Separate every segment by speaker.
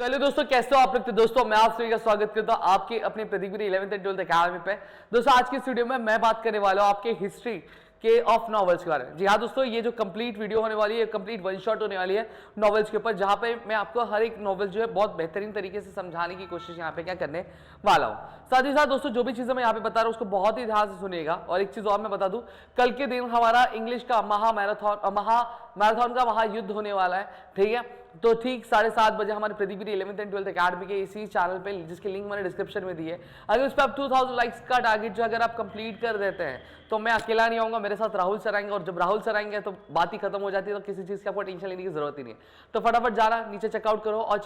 Speaker 1: चलिए दोस्तों, कैसे हो आप लोग। तो दोस्तों मैं आप सभी का स्वागत करता हूं आपके अपने प्रदीपगिरी 11th एंड 12th अकेडमी पे। दोस्तों आज की इस वीडियो में मैं बात करने वाला हूं आपके हिस्ट्री के ऑफ नॉवेल्स के बारे में। जी हाँ दोस्तों, ये जो कंप्लीट वीडियो होने वाली है, कंप्लीट वन शॉट होने वाली है नॉवेल्स के ऊपर, जहां पे मैं आपको हर एक नॉवेल जो है बहुत बेहतरीन तरीके से समझाने की कोशिश यहाँ पे क्या करने वाला हूँ। साथ ही साथ दोस्तों जो भी चीजें मैं यहाँ पे बता रहा हूँ उसको बहुत ही ध्यान से सुनिएगा। और एक चीज और मैं बता दूं, कल के दिन हमारा इंग्लिश का महामैराथन का महायुद्ध होने वाला है। ठीक है, तो ठीक 7:30 बजे हमारे प्रदीपगिरी 11th एंड 12th अकेडमी के इसी चैनल पे, जिसकी लिंक मैंने डिस्क्रिप्शन में दी है, अगर उस पर आप 2000 लाइक्स का टारगेट जो अगर आप कंप्लीट कर देते हैं तो मैं अकेला नहीं आऊंगा, मेरे साथ राहुल सर आएंगे। और जब राहुल सर आएंगे तो बात ही खत्म हो जाती है, तो किसी चीज की आपको टेंशन लेने की जरूरत ही नहीं है। तो फटाफट जाना, नीचे चेकआउट करो और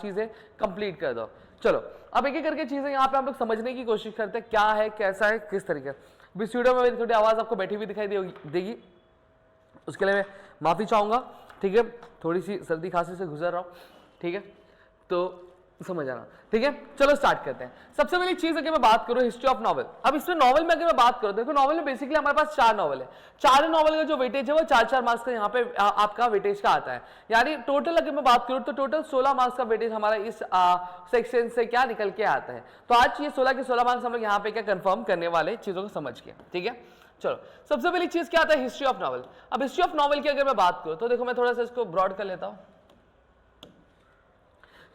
Speaker 1: चीजें कंप्लीट कर दो। चलो अब एक एक करके चीजें यहाँ पे हम लोग समझने की कोशिश करते हैं, क्या है, कैसा है, किस तरीके। इस वीडियो में मेरी थोड़ी आवाज आपको बैठी हुई दिखाई देगी, उसके लिए मैं माफी चाहूंगा। ठीक है, थोड़ी सी सर्दी खांसी से गुजर रहा हूं। ठीक है, तो समझ आना। ठीक है, चलो स्टार्ट करते हैं। सबसे पहली चीज अगर मैं बात करूं हिस्ट्री ऑफ नॉवल। अब इसमें नॉवल में अगर मैं बात करूं, देखो नॉवल में बेसिकली हमारे पास 4 नॉवल है। 4 नॉवल का जो वेटेज है वो 4-4 मार्क्स का यहाँ पे आपका वेटेज का आता है। यानी टोटल अगर मैं बात करूं तो टोटल 16 मार्क्स का वेटेज हमारा इस सेक्शन से क्या निकल के आता है। तो आज ये 16 के 16 मार्क्स हम लोग यहाँ पे क्या कंफर्म करने वाले चीजों को समझ के। ठीक है, चलो सबसे पहली चीज क्या आता है, हिस्ट्री ऑफ नॉवल। अब हिस्ट्री ऑफ नॉवल की अगर मैं बात करूं तो देखो मैं थोड़ा सा इसको ब्रॉड कर लेता हूं।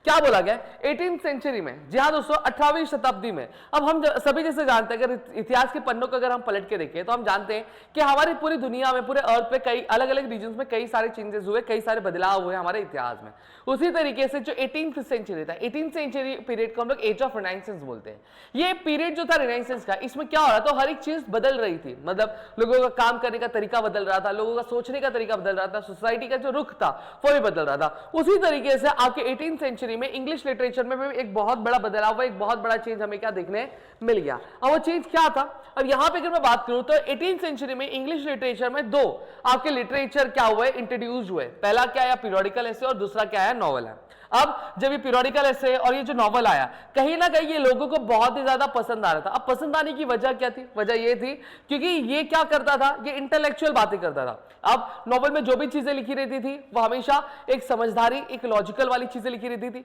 Speaker 1: क्या बोला गया 18th सेंचुरी में, जी हाँ दोस्तों 18वीं शताब्दी में। अब हम सभी जैसे जानते हैं, अगर इतिहास के पन्नों को अगर हम पलट के देखें तो हम जानते हैं कि हमारी पूरी दुनिया में, पूरे अर्थ पे कई अलग अलग रीजन्स में कई सारे चेंजेस हुए, कई सारे बदलाव हुए हमारे इतिहास में। उसी तरीके से जो 18th सेंचुरी था, 18th सेंचुरी पीरियड को हम लोग एज ऑफ रिनाइसेंस बोलते हैं। ये पीरियड जो था रिनाइसेंस का, इसमें क्या हो रहा था, हर एक चीज बदल रही थी। मतलब लोगों का काम करने का तरीका बदल रहा था, लोगों का सोचने का तरीका बदल रहा था, सोसाइटी का जो रुख था वो भी बदल रहा था। उसी तरीके से आपके 18th सेंचुरी में इंग्लिश लिटरेचर में भी एक बहुत बड़ा बदलाव हुआ, एक बहुत बड़ा चेंज हमें क्या देखने मिल गया। अब वो चेंज क्या था, अब यहां पे अगर मैं बात करूं तो 18th सेंचुरी में इंग्लिश लिटरेचर में 2 आपके लिटरेचर क्या हुए, इंट्रोड्यूस हुए। पहला क्या है, पीरियोडिकल एसे, और दूसरा क्या है, नॉवल है। अब जब ये पीरियोडिकल एसे और ये जो नॉवल आया, कहीं ना कहीं ये लोगों को बहुत ही ज्यादा पसंद आ रहा था। अब पसंद आने की वजह क्या थी, वजह ये थी क्योंकि ये क्या करता था, ये इंटेलेक्चुअल बातें करता था। अब नॉवल में जो भी चीजें लिखी रहती थी वो हमेशा एक समझदारी, एक लॉजिकल वाली चीजें लिखी रहती थी,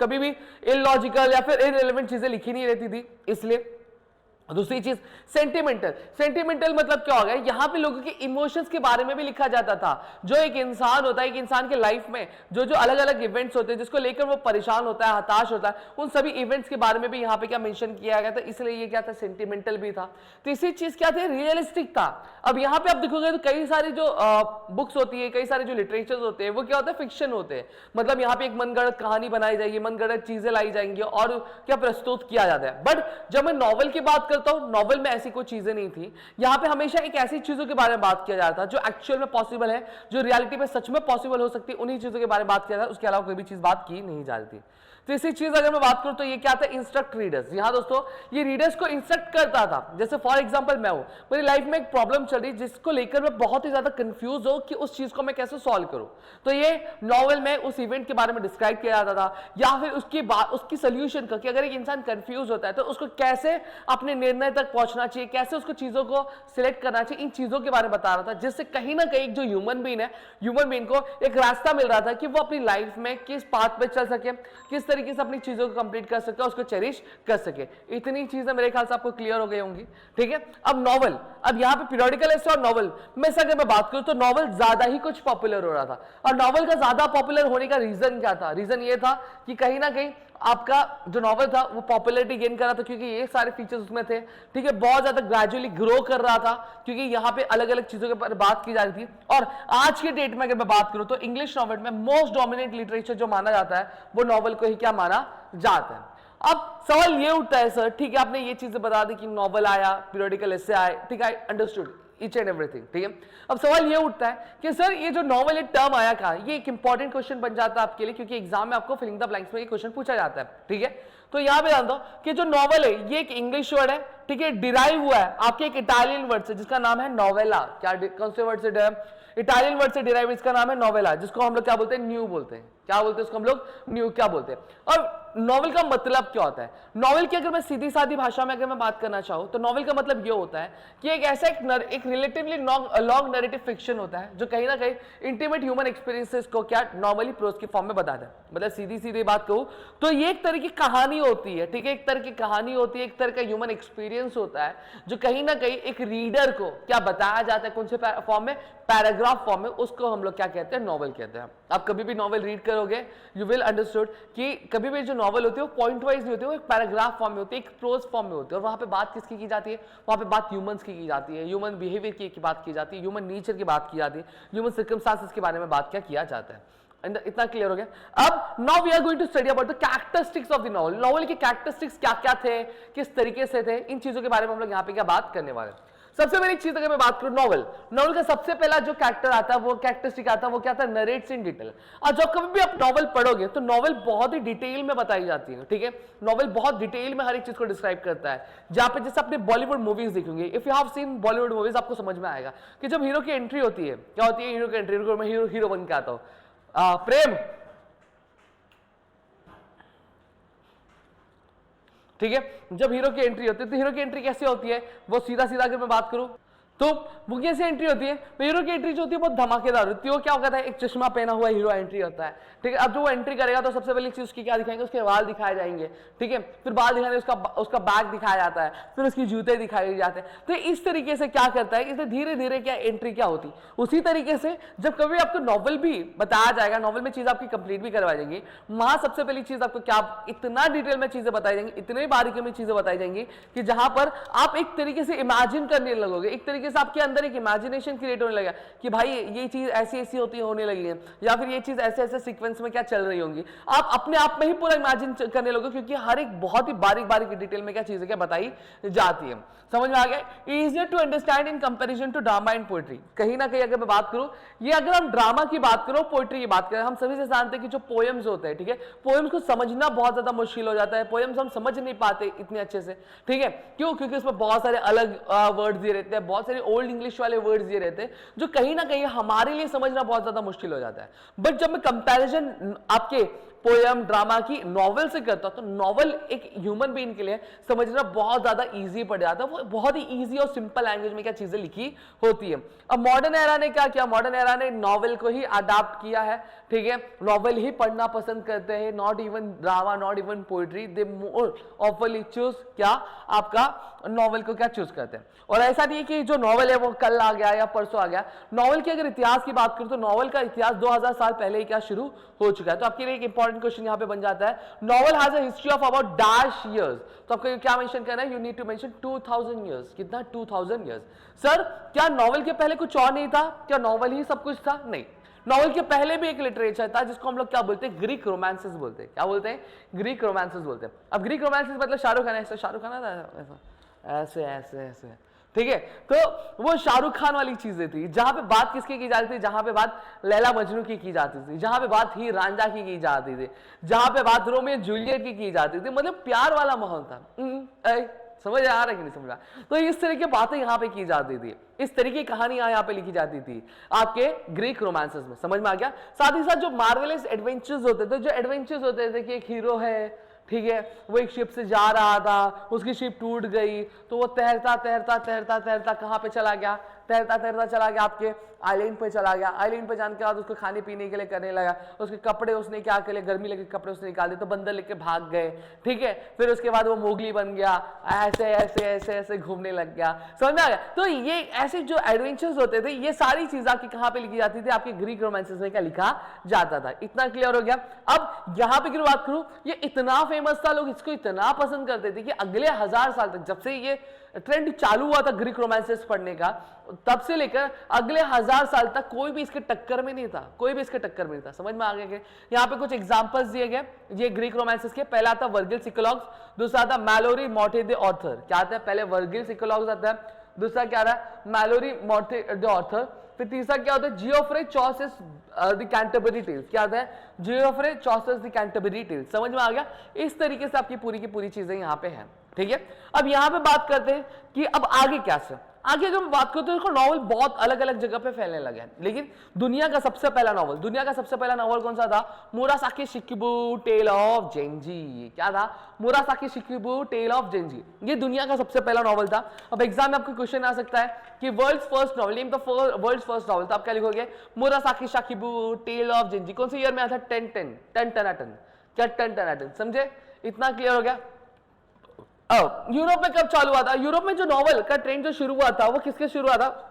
Speaker 1: कभी भी इलॉजिकल या फिर इररिलेवेंट चीजें लिखी नहीं रहती थी। इसलिए दूसरी चीज सेंटिमेंटल मतलब क्या हो गया, यहां पे लोगों के इमोशंस के बारे में भी लिखा जाता था। जो एक इंसान होता है, एक इंसान के लाइफ में जो जो अलग अलग इवेंट्स होते हैं जिसको लेकर वो परेशान होता है, हताश होता है, उन सभी इवेंट्स के बारे में भी यहाँ पे क्या मेंशन किया गया था। इसलिए ये क्या था, सेंटिमेंटल भी था। तीसरी चीज क्या थी, रियलिस्टिक था। अब यहाँ पे आप देखोगे तो कई सारी जो बुक्स होती है, कई सारे जो लिटरेचर होते हैं वो क्या होता है, फिक्शन होते हैं। मतलब यहाँ पे एक मनगढ़ंत कहानी बनाई जाएगी, मनगढ़ंत चीजें लाई जाएंगी और क्या प्रस्तुत किया जाता है। बट जब मैं नॉवल की बात करता हूं, नॉवल में ऐसी कोई चीजें नहीं थी। यहां पे हमेशा एक ऐसी चीजों के बारे में बात किया जाता था जो एक्चुअल में पॉसिबल है, जो रियलिटी में सच में पॉसिबल हो सकती है, उन्हीं चीजों के बारे में बात किया जाता है। उसके अलावा कोई भी चीज बात की नहीं जा रही थी। तीसरी चीज अगर मैं बात करूं तो ये क्या था, इंस्ट्रक्ट रीडर्स। यहां दोस्तों ये रीडर्स को इंस्ट्रक्ट करता था। जैसे फॉर एग्जांपल मैं हूं, मेरी लाइफ में एक प्रॉब्लम चल रही जिसको लेकर मैं बहुत ही ज्यादा कंफ्यूज हूं कि उस चीज को मैं कैसे सॉल्व करूं, तो ये नॉवल में उस इवेंट के बारे में डिस्क्राइब किया जाता था। या फिर उसकी सोल्यूशन का, कि अगर एक इंसान कंफ्यूज होता है तो उसको कैसे अपने निर्णय तक पहुंचना चाहिए, कैसे उसको चीजों को सिलेक्ट करना चाहिए, इन चीजों के बारे में बता रहा था। जिससे कहीं ना कहीं जो ह्यूमन बीइंग है, ह्यूमन बीइंग को एक रास्ता मिल रहा था कि वो अपनी लाइफ में किस पाथ पे चल सके, किस तरीके से अपनी चीजों को कंप्लीट कर सके, उसको चेरिश कर सके। इतनी चीजें मेरे ख्याल से आपको क्लियर हो गई होंगी। ठीक है, अब नॉवल, अब यहाँ पे पीरियोडिकल एसे और नॉवल में से अगर मैं बात करूं तो नॉवल ज्यादा ही कुछ पॉपुलर हो रहा था। और नॉवल का ज्यादा पॉपुलर होने का रीजन क्या था, रीजन ये था कि कहीं ना कहीं आपका जो नॉवल था वो पॉपुलैरिटी गेन कर रहा था क्योंकि ये सारे फीचर्स उसमें थे। ठीक है, बहुत ज्यादा ग्रेजुअली ग्रो कर रहा था क्योंकि यहाँ पे अलग अलग चीजों के बारे में बात की जा रही थी। और आज के डेट में अगर मैं बात करूं तो इंग्लिश नॉवल में मोस्ट डोमिनेंट लिटरेचर जो माना जाता है वो नॉवल को ही क्या माना जाता है। अब सवाल ये उठता है, सर ठीक है आपने ये चीजें बता दी कि नॉवल आया, पीरियोडिकल एसे आए, ठीक है, अंडरस्टूड ईच एंड एवरीथिंग। ठीक है, अब सवाल ये उठता है कि सर ये जो नॉवल, ये टर्म आया कहां, ये एक इंपॉर्टेंट क्वेश्चन बन जाता है आपके लिए क्योंकि एग्जाम में आपको फिलिंग द ब्लैंक्स में ये क्वेश्चन पूछा जाता है। ठीक है, तो यहां पे जान दो कि जो नॉवल है ये एक इंग्लिश वर्ड है। ठीक है, डिराइव हुआ है आपके एक इटालियन वर्ड से जिसका नाम है नोवेला। क्या, कौन से वर्ड से, इटालियन वर्ड से डिराइव, इसका नाम है नोवेला, जिसको हम लोग क्या बोलते हैं, न्यू बोलते हैं। क्या बोलते हैं उसको हम लोग, न्यू क्या बोलते हैं। और नॉवेल का मतलब क्या होता है? नॉवेल की अगर मैं सीधी सादी भाषा में अगर मैं बात करना चाहूं तो नॉवेल का मतलब ये होता है कि एक ऐसा एक रिलेटिवली लॉन्ग नैरेटिव फिक्शन होता है जो कहीं ना कहीं इंटीमेट ह्यूमन एक्सपीरियंसेस को क्या नॉर्मली प्रोज की फॉर्म में बताता है। मतलब सीधी सीधी बात कहूं तो ये एक तरह की कहानी होती है, ठीक है, एक तरह की कहानी होती है, एक तरह का ह्यूमन एक्सपीरियंस होता है जो कहीं ना कहीं एक रीडर को क्या बताया जाता है, कौन से फॉर्म में, पैराग्राफ फॉर्म में, उसको हम लोग क्या कहते हैं, नॉवेल कहते हैं। आप कभी भी नॉवेल रीड करोगे यू विल अंडरस्टूड कि कभी भी जो नॉवेल होती है वो पॉइंट वाइज नहीं होती है, वो एक पैराग्राफ फॉर्म में होती है, एक प्रोज फॉर्म में होती है, और वहां पे बात किसकी की जाती है, वहां पे बात ह्यूमंस की जाती है, ह्यूमन बिहेवियर की बात की जाती है, ह्यूमन नेचर की बात की जाती है, ह्यूमन सर्कमस्टांसेस के बारे में बात क्या किया जाता है। इतना क्लियर हो गया? अब now we are going to study about the characteristics of the novel. Novel के कैरेक्टरिस्टिक्स क्या क्या थे, किस तरीके से थे, इन चीजों के बारे में हम लोग यहाँ पे क्या बात करने वाले हैं। सबसे पहली चीज अगर मैं बात करूं नॉवेल का सबसे पहला जो कैरेक्टर आता है, वो कैरेक्टरिस्टिक आता है, वो क्या था, नरेट्स इन डिटेल। और जब कभी भी आप नॉवेल पढ़ोगे तो नॉवेल बहुत ही डिटेल में बताई जाती है, ठीक है, नॉवेल बहुत डिटेल में हर एक चीज को डिस्क्राइब करता है। जहां पे जैसे अपने बॉलीवुड मूवीज देखेंगे, if you have seen Bollywood movies, आपको समझ में आएगा कि जब हीरो की एंट्री होती है, क्या होती है, हीरो की एंट्री, मैं हीरो बन के आता हूं, प्रेम, ठीक है, जब हीरो की एंट्री होती है तो हीरो की एंट्री कैसे होती है, वो सीधा सीधा अगर मैं बात करूं तो वो कैसे एंट्री होती है, तो हीरो की एंट्री जो होती है बहुत धमाकेदार होती है। वो क्या होता है, एक चश्मा पहना हुआ हीरो एंट्री होता है, ठीक है। अब जो वो एंट्री करेगा तो सबसे पहली चीज उसकी क्या दिखाएंगे, उसके बाल दिखाए जाएंगे, ठीक है, फिर बाल दिखाने उसका बैग दिखाया जाता है, फिर उसकी जूते दिखाए जाते हैं। तो इस तरीके से क्या करता है, इससे धीरे धीरे क्या एंट्री क्या होती। उसी तरीके से जब कभी आपको नॉवल भी बताया जाएगा, नॉवल में चीज आपकी कंप्लीट भी करवाई जाएंगी, वहां सबसे पहली चीज आपको क्या इतना डिटेल में चीजें बताई जाएंगी, इतनी बारीकी में चीजें बताई जाएंगी कि जहां पर आप एक तरीके से इमेजिन करने लगोगे, एक तरीके से आपके अंदर एक इमेजिनेशन क्रिएट होने लगा कि भाई ये चीज ऐसी ऐसी होती होने लगी है, या फिर ये चीज ऐसे ऐसे सीक्वेंस में क्या चल रही होंगी। आप अपने आप में ही पूरा इमेजिन करने लगोगे, क्योंकि हर एक बहुत ही बारीक बारीक डिटेल में क्या चीजें क्या बताई जाती है। समझ में आ गया? Easier to understand in comparison to drama and poetry. कहीं ना कहीं अगर मैं बात करूं, ये अगर हम ड्रामा की बात करो, पोएट्री की बात करें, हम सभी से जानते हैं कि जो पोएम्स होते हैं, ठीक है, पोएम्स को समझना बहुत ज्यादा मुश्किल हो जाता है, पोएम्स हम समझ नहीं पाते इतने अच्छे से, ठीक है, क्यों, क्योंकि उसमें बहुत सारे अलग वर्ड्स दिए रहते हैं, बहुत सारे ओल्ड इंग्लिश वाले वर्ड्स दिए रहते हैं, जो कहीं ना कहीं हमारे लिए समझना बहुत ज्यादा मुश्किल हो जाता है। बट जब मैं कंपैरिजन आपके पोएम ड्रामा की नॉवेल से करता हूं तो नॉवेल एक ह्यूमन बीइंग के लिए समझना बहुत ज्यादा इजी पड़ जाता है, वो बहुत ही इजी और सिंपल लैंग्वेज में क्या चीजें लिखी होती है। अब मॉडर्न एरा ने क्या किया, मॉडर्न एरा ने नॉवेल को ही अडॉप्ट किया है, ठीक है, नॉवेल ही पढ़ना पसंद करते हैं, not even drama, not even poetry, they more ऑफली choose क्या आपका नॉवेल को क्या चूज करते हैं। और ऐसा नहीं है कि जो नॉवेल है वो कल आ गया या परसों आ गया। नॉवेल की अगर इतिहास की बात करूं तो नॉवेल का इतिहास 2000 साल पहले ही क्या शुरू हो चुका है। तो आपके लिए एक इंपॉर्टेंट क्वेश्चन यहां पे बन जाता है, novel has a history of about dash years. तो आपको क्या मेंशन करना है, you need to mention 2000 years. कितना, 2000 इयर्स। सर क्या नॉवेल के पहले कुछ और नहीं था, क्या नॉवेल ही सब कुछ था? नहीं, नॉवेल के पहले भी एक लिटरेचर था जिसको हम लोग क्या बोलते हैं, ग्रीक रोमांसेस बोलते हैं। क्या बोलते हैं, ग्रीक रोमांसेस बोलते हैं। अब ग्रीक रोमांसेस मतलब शाहरुख खान ऐसा, शाहरुख खान ऐसा ऐसे ऐसे ऐसे, ठीक है, तो वो शाहरुख खान वाली चीजें थी, जहां पे बात किसकी की जाती थी, जहां पे बात लैला मजनू की जाती थी, जहां पे बात ही रांझा की जाती थी, जहां पे बात रोमियो जूलियट की जाती थी, मतलब प्यार वाला माहौल था। समझ आ रहा है कि नहीं समझ रहा? तो इस तरह की बातें यहाँ पे की जाती थी, इस तरह की कहानियां यहाँ पे लिखी जाती थी आपके ग्रीक रोमांसेस में। समझ में आ गया? साथ ही साथ जो मार्वेलस एडवेंचर्स होते थे, जो एडवेंचर्स होते थे कि एक हीरो है, ठीक है, वो एक शिप से जा रहा था, उसकी शिप टूट गई, तो वो तैरता तैरता तैरता तैरता कहाँ पे चला गया, तैरता तैरता चला गया आपके आइलैंड पे चला गया। आइलैंड पे जाने के बाद उसको खाने पीने के लिए करने लगा, उसके कपड़े उसने क्या कर लिए, गर्मी लगे कपड़े उसने निकाल दिए, तो बंदर लेके भाग गए, ठीक है, फिर उसके बाद वो मोगली बन गया, ऐसे ऐसे ऐसे ऐसे घूमने लग गया। समझ में आ गया? तो ये ऐसे जो एडवेंचर्स होते थे, ये सारी चीज आपकी कहाँ पे लिखी जाती थी, आपके ग्रीक रोमांसेस में क्या लिखा जाता था। इतना क्लियर हो गया? अब यहाँ पे क्यों बात करूं, ये इतना फेमस था, लोग इसको इतना पसंद करते थे कि अगले 1000 साल तक, जब से ये ट्रेंड चालू हुआ था ग्रीक रोमांसेस पढ़ने का, तब से लेकर अगले 1000 साल तक कोई भी इसके टक्कर में नहीं था, कोई भी इसके टक्कर में नहीं था। समझ में आ गया? यहाँ पे कुछ एग्जांपल्स दिए गए ये ग्रीक रोमांसेस के। पहला था वर्जिल सिकोलॉग्स, दूसरा था मैलोरी मोटे द ऑथर। क्या आता है? पहले वर्जिल सिकोलॉग्स आता है, दूसरा क्या रहा, मैलोरी मोटे द ऑथर, फिर तीसरा क्या होता है, जियोफ्रे चॉसेस द कैंटरबरी टेल्स। क्या आता है? Geoffrey चॉसेस the Canterbury tales. समझ में आ गया? इस तरीके से आपकी पूरी की पूरी चीजें यहाँ पे हैं, ठीक है। अब यहां पे बात करते हैं कि अब आगे क्या से, आगे अगर मैं बात करूं तो देखो नॉवल बहुत अलग अलग जगह पे फैलने लगे हैं, लेकिन दुनिया का सबसे पहला नॉवल कौन सा था? मुरासाकी शिकिबु टेल ऑफ जेंजी। क्या था? मुरासाकी शिकिबु टेल ऑफ जेंजी, ये दुनिया का सबसे पहला नॉवल था। अब एग्जाम में आपको क्वेश्चन आ सकता है कि world's first novel, name the world's first novel, तो आप क्या लिखोगे? Murasaki Shikibu tale of Genji. कौन से ईयर में आया था? 1010 क्या 1010, समझे? इतना क्लियर हो गया। यूरोप में कब चालू हुआ था? यूरोप में जो नॉवल का ट्रेंड जो शुरू हुआ था वो किसके शुरू हुआ था?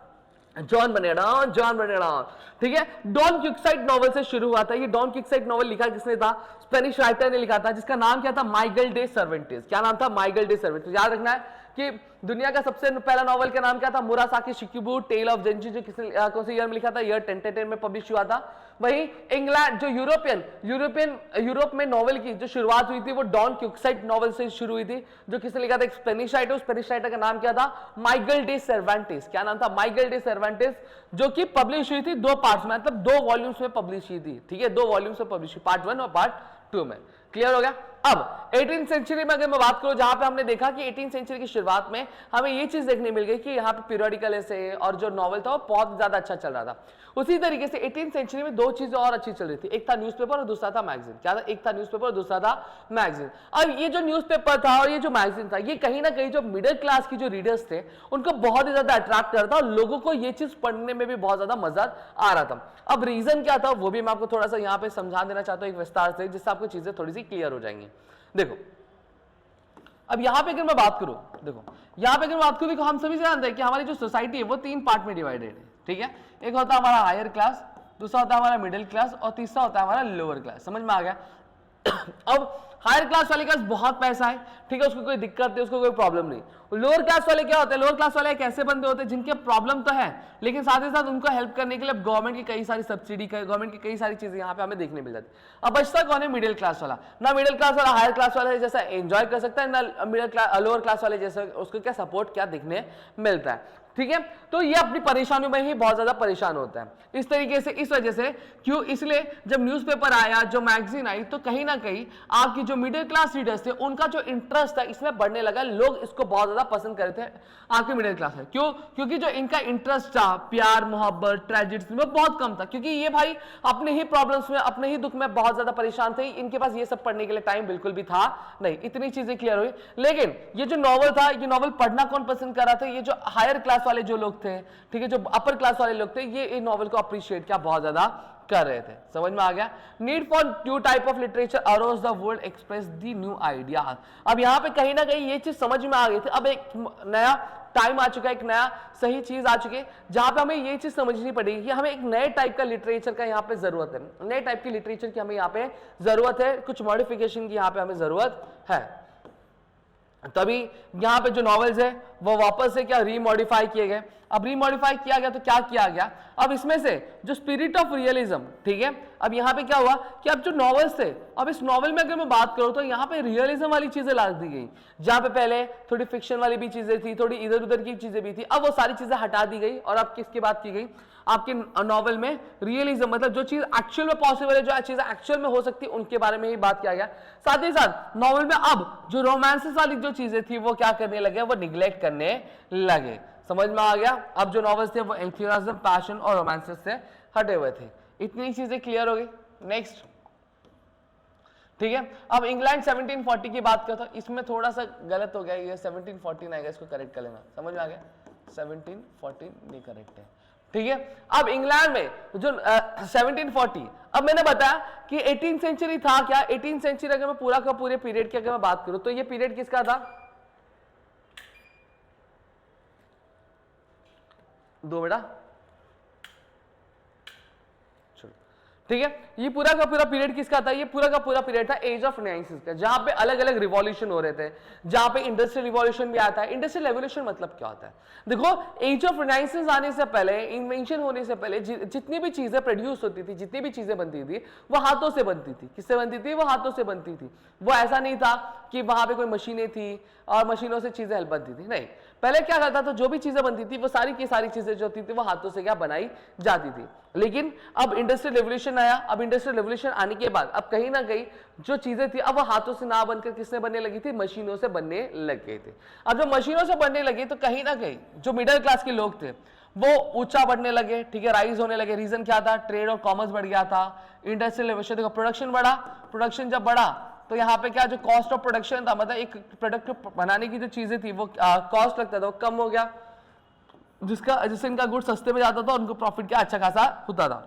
Speaker 1: जॉन बर्नार्ड, ठीक है, डॉन क्विक्साइट नॉवल से शुरू हुआ था। ये डॉन क्विक्साइट नॉवल लिखा किसने था? स्पेनिश राइटर ने लिखा था, जिसका नाम क्या था? माइगल डे सर्वेंटेस। क्या नाम था? माइगल डे सर्वेंटेस। याद रखना है कि दुनिया का सबसे पहला नॉवल का नाम क्या था? मुरासाकी शिकिबु टेल ऑफ जेंजी, जो किसने कौन से ईयर में लिखा था? ईयर 1010 में पब्लिश हुआ था। वही इंग्लैंड जो यूरोप में नॉवल की जो शुरुआत हुई थी वो डॉन क्विक्साइट नॉवल से शुरू हुई थी, जो किसने लिखा था? एक स्पेनिश राइटर का नाम क्या था? माइगल डे सर्वेंटेस। क्या नाम था? माइगल डे सर्वेंटेस, जो कि पब्लिश हुई थी 2 पार्ट्स में, मतलब 2 वॉल्यूम्स में पब्लिश हुई थी, ठीक है, 2 वॉल्यूम्स में पब्लिश हुई, पार्ट 1 और पार्ट 2 में। क्लियर हो गया? अब 18th सेंचुरी में अगर मैं बात करूं, जहां पे हमने देखा कि 18th सेंचुरी की शुरुआत में हमें ये चीज देखने मिल गई कि यहाँ पे पीरियोडिकल ऐसे और जो नॉवल था वो बहुत ज्यादा अच्छा चल रहा था। उसी तरीके से 18th सेंचुरी में 2 चीजें और अच्छी चल रही थी, एक था न्यूज़पेपर और दूसरा था मैगजीन। क्या था? एक था न्यूज़पेपर और दूसरा था मैगजीन। अब ये जो न्यूज़पेपर था और ये जो मैगजीन था, ये कहीं ना कहीं जो मिडिल क्लास की जो रीडर्स थे उनको बहुत ही ज्यादा अट्रैक्ट कर रहा था और लोगों को ये चीज पढ़ने में भी बहुत ज्यादा मजा आ रहा था। अब रीजन क्या था वो भी मैं आपको थोड़ा सा यहाँ पे समझा देना चाहता हूँ एक विस्तार से, जिससे आपको चीजें थोड़ी सी क्लियर हो जाएंगी। देखो अब यहां पे अगर मैं बात करूं, देखो हम सभी से जानते हैं कि हमारी जो सोसाइटी है वो 3 पार्ट में डिवाइडेड है, ठीक है। एक होता है हमारा हायर क्लास, दूसरा होता है हमारा मिडिल क्लास और तीसरा होता है हमारा लोअर क्लास। समझ में आ गया? अब हायर क्लास वाले के पास बहुत पैसा है, ठीक है, उसको कोई दिक्कत नहीं, उसको कोई प्रॉब्लम नहीं। लोअर क्लास वाले क्या होते हैं? लोअर क्लास वाले एक ऐसे बंदे होते हैं जिनके प्रॉब्लम तो है, लेकिन साथ ही साथ उनको हेल्प करने के लिए गवर्नमेंट की कई सारी सब्सिडी, गवर्नमेंट की कई सारी चीजें यहाँ पे हमें देखने मिल जाती है। अब बचता कौन है? मिडिल क्लास वाला। ना मिडिल क्लास वाला हायर क्लास वाले जैसा एंजॉय कर सकता है, ना मिडिल क्लास लोअर क्लास वाले जैसा उसको क्या सपोर्ट क्या देखने मिलता है, ठीक है। तो ये अपनी परेशानियों में ही बहुत ज्यादा परेशान होता है। इस तरीके से, इस वजह से क्यों, इसलिए जब न्यूज़पेपर आया, जो मैगजीन आई, तो कहीं ना कहीं आपकी जो मिडिल क्लास रीडर्स थे उनका जो इंटरेस्ट था इसमें बढ़ने लगा। लोग इसको बहुत ज्यादा पसंद करते हैं आपके मिडिल क्लास में। क्यों? क्योंकि जो इनका इंटरेस्ट था प्यार मोहब्बत ट्रेजेडी में बहुत कम था, क्योंकि ये भाई अपने ही प्रॉब्लम्स में, अपने ही दुख में बहुत ज्यादा परेशान थे। इनके पास ये सब पढ़ने के लिए टाइम बिल्कुल भी था नहीं। इतनी चीजें क्लियर हुई। लेकिन ये जो नॉवल था, ये नॉवल पढ़ना कौन पसंद कर रहा था? ये जो हायर क्लास वाले जो लोग थे, ठीक है, जो अपर क्लास वाले लोग थे, ये नॉवल को अप्रिशिएट क्या बहुत ज्यादा कर रहे थे। समझ में आ गया? Need for new type of literature arose the world express the new idea. अब यहां पे कहीं ना कहीं ये चीज समझ में आ गई थी। अब एक नया टाइम आ चुका है, एक नया सही चीज आ चुकी है, जहां पे हमें ये चीज समझनी पड़ेगी कि हमें एक नए टाइप का लिटरेचर का यहाँ पे जरूरत है, नए टाइप की लिटरेचर की हमें यहाँ पे जरूरत है, कुछ मॉडिफिकेशन की यहाँ पे हमें जरूरत है। तभी यहाँ पे जो नॉवेल्स है वो वापस से क्या रीमॉडिफाई किए गए। अब रीमॉडिफाई किया गया तो क्या किया गया? अब इसमें से जो स्पिरिट ऑफ रियलिज्म, ठीक है, अब यहाँ पे क्या हुआ कि अब जो नॉवेल्स थे, अब इस नॉवेल में अगर मैं बात करूं तो यहाँ पे रियलिज्म वाली चीजें ला दी गई। जहां पे पहले थोड़ी फिक्शन वाली भी चीजें थी, थोड़ी इधर उधर की चीजें भी थी, अब वो सारी चीजें हटा दी गई और अब किसकी बात की गई? आपके नॉवल में रियलिज्म, मतलब जो चीज एक्चुअल में पॉसिबल है, जो चीज एक्चुअल में हो सकती है, उनके बारे में ही बात किया गया। साथ ही साथ नॉवल में अब जो रोमांसेस वाली जो चीजें थी वो क्या करने लगे? वो निग्लेक्ट करने लगे। समझ में आ गया? अब जो नॉवेल्स थे वो एंथुसियाज्म, पैशन और रोमांसेस से हटे हुए थे। इतनी चीजें क्लियर हो गई। नेक्स्ट, ठीक है। अब इंग्लैंड 1740 की बात करता हूं, इसमें थोड़ा सा गलत हो गया, ये 1714 आएगा, इसको करेक्ट कर लेना। समझ में आ गया? 1714 नहीं करेक्ट है, ठीक है। अब इंग्लैंड में जो 1740, अब मैंने बताया कि 18th सेंचुरी था क्या? 18th सेंचुरी अगर मैं पूरा का पूरे पीरियड की अगर मैं बात करूं तो ये पीरियड किसका था? 2 बेटा, ठीक है। ये पूरा का पूरा पीरियड किसका था? ये पूरा का पूरा पीरियड था एज ऑफ रिनाइंसेस का, जहां पे अलग अलग रिवॉल्यूशन हो रहे थे, जहां पे इंडस्ट्रियल रिवॉल्यूशन भी आता है। इंडस्ट्रियल रेवोल्यूशन मतलब क्या होता है? देखो, एज ऑफ रिनाइंसेस आने से पहले, इन्वेंशन होने से पहले जितनी भी चीजें प्रोड्यूस होती थी, जितनी भी चीजें बनती थी, वो हाथों से बनती थी। किससे बनती थी? वो हाथों से बनती थी। वो ऐसा नहीं था कि वहां पे कोई मशीनें थी और मशीनों से चीजें बनती थी, नहीं। पहले क्या करता था, जो भी चीजें बनती थी वो सारी की सारी चीजें जो होती थी वो हाथों से क्या बनाई जाती थी। लेकिन अब इंडस्ट्रियल रेवोल्यूशन आया। अब इंडस्ट्रियल रेवोल्यूशन आने के बाद अब कहीं ना कहीं जो चीजें थी अब वो हाथों से ना बनकर किसने बनने लगी थी, मशीनों से बनने लग गए थे। अब जब मशीनों से बनने लगे तो कहीं ना कहीं जो मिडिल क्लास के लोग थे वो ऊंचा बढ़ने लगे, ठीक है, राइज होने लगे। रीजन क्या था, ट्रेड और कॉमर्स बढ़ गया था, इंडस्ट्रियल रेवोल्यूशन, देखो प्रोडक्शन बढ़ा, प्रोडक्शन जब बढ़ा तो यहाँ पे क्या, जो कॉस्ट ऑफ प्रोडक्शन था, मतलब एक प्रोडक्ट बनाने की जो चीजें थी वो कॉस्ट लगता था वो कम हो गया, जिससे इनका गुड सस्ते में जाता था और उनको प्रॉफिट क्या अच्छा खासा होता था,